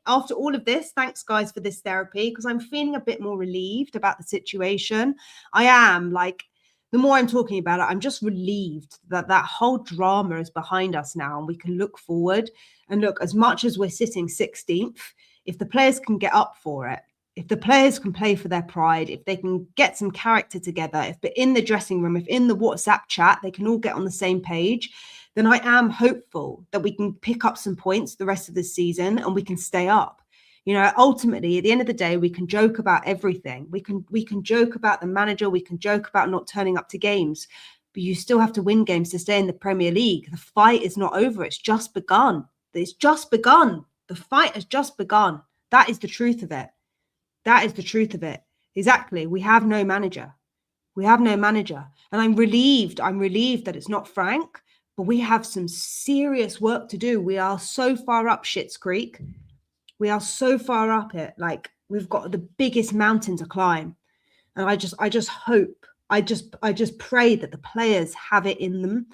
Speaker 1: after all of this, thanks guys for this therapy, because I'm feeling a bit more relieved about the situation. I am, like, the more I'm talking about it, I'm just relieved that whole drama is behind us now and we can look forward. And look, as much as we're sitting 16th, if the players can get up for it, if the players can play for their pride, if they can get some character together, if they're in the dressing room, if in the WhatsApp chat, they can all get on the same page, then I am hopeful that we can pick up some points the rest of the season and we can stay up. You know, ultimately, at the end of the day, we can joke about everything. We can joke about the manager. We can joke about not turning up to games. But you still have to win games to stay in the Premier League. The fight is not over. It's just begun. The fight has just begun. That is the truth of it. Exactly. We have no manager. And I'm relieved that it's not Frank. But we have some serious work to do. We are so far up Schitt's Creek. We are so far up it. Like, we've got the biggest mountain to climb. And I just hope, I just pray that the players have it in them.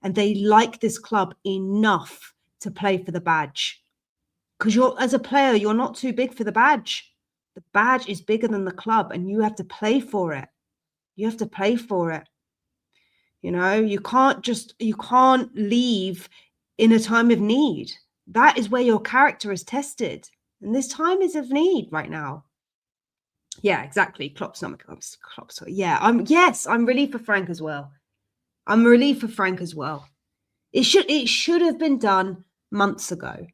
Speaker 1: And they like this club enough to play for the badge. Because as a player, you're not too big for the badge. The badge is bigger than the club and you have to play for it. You know, you can't leave in a time of need. That is where your character is tested. And this time is of need right now. Yeah, exactly. Klopp's not. Yeah, I'm relieved for Frank as well. It should have been done months ago.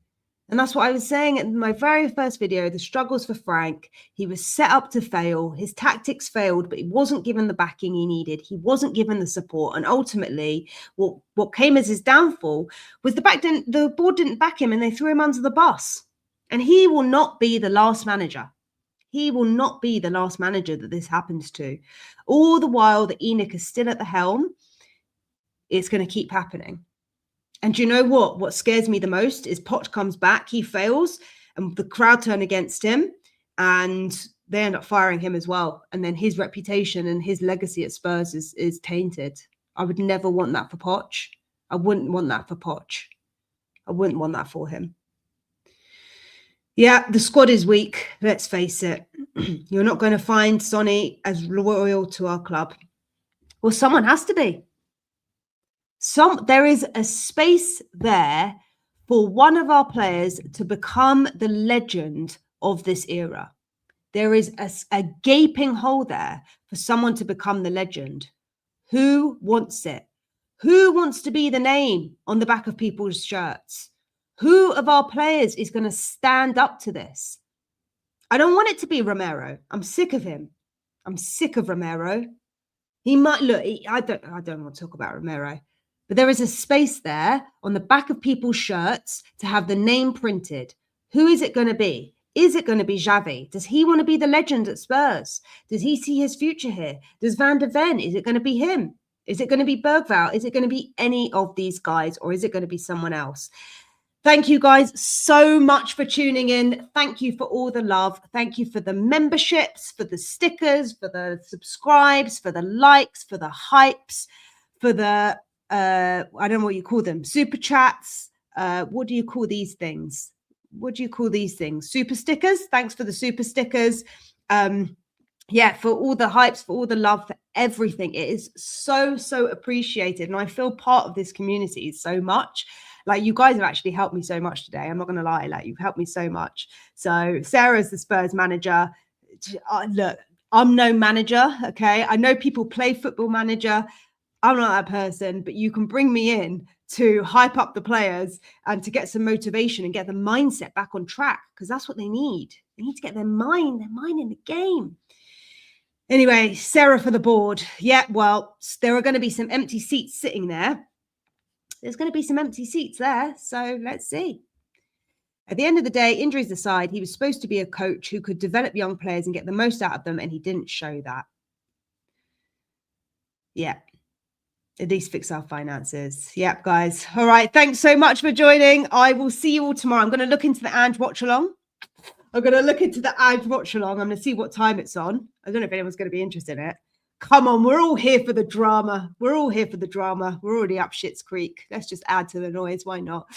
Speaker 1: And that's what I was saying in my very first video, the struggles for Frank. He was set up to fail. His tactics failed, but he wasn't given the backing he needed. He wasn't given the support. And ultimately, what came as his downfall was the board didn't back him and they threw him under the bus. And he will not be the last manager. He will not be the last manager that this happens to. All the while that ENIC is still at the helm, it's going to keep happening. And do you know what? What scares me the most is Poch comes back, he fails, and the crowd turn against him, and they end up firing him as well. And then his reputation and his legacy at Spurs is tainted. I would never want that for Poch. I wouldn't want that for Poch. I wouldn't want that for him. Yeah, the squad is weak. Let's face it. You're not going to find Sonny as loyal to our club. Well, someone has to be. There is a space there for one of our players to become the legend of this era. There is a gaping hole there for someone to become the legend. Who wants it? Who wants to be the name on the back of people's shirts? Who of our players is going to stand up to this? I don't want it to be Romero. I'm sick of him. I'm sick of Romero. He might look. I don't want to talk about Romero, but there is a space there on the back of people's shirts to have the name printed. Who is it going to be? Is it going to be Xavi? Does he want to be the legend at Spurs? Does he see his future here? Does Van der Ven? Is it going to be him? Is it going to be Bergvall? Is it going to be any of these guys, or is it going to be someone else? Thank you guys so much for tuning in. Thank you for all the love. Thank you for the memberships, for the stickers, for the subscribes, for the likes, for the hypes, for the, I don't know what you call them, super chats. What do you call these things? What do you call these things? Super stickers. Thanks for the super stickers. Yeah, for all the hypes, for all the love, for everything. It is so, so appreciated. And I feel part of this community so much. Like, you guys have actually helped me so much today. I'm not going to lie. Like, you've helped me so much. So Sarah's the Spurs manager. Look, I'm no manager. Okay. I know people play Football Manager. I'm not that person, but you can bring me in to hype up the players and to get some motivation and get the mindset back on track, because that's what they need. They need to get their mind in the game. Anyway, Sarah for the board. Yeah, well, there are going to be some empty seats sitting there. There's going to be some empty seats there. So let's see. At the end of the day, injuries aside, he was supposed to be a coach who could develop young players and get the most out of them, and he didn't show that. Yeah. At least fix our finances. Yep, guys. All right. Thanks so much for joining. I will see you all tomorrow. I'm going to look into the Ange watch along. I'm going to see what time it's on. I don't know if anyone's going to be interested in it. Come on, we're all here for the drama. We're already up Schitt's Creek. Let's just add to the noise. Why not?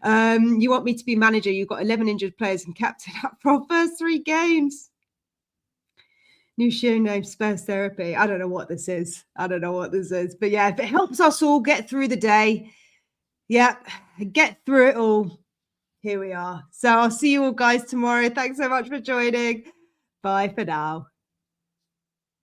Speaker 1: You want me to be manager? You've got 11 injured players and captain up for our first 3 games. New show name, Spurs Therapy. I don't know what this is. But yeah, if it helps us all get through the day, yeah, get through it all. Here we are. So I'll see you all guys tomorrow. Thanks so much for joining. Bye for now.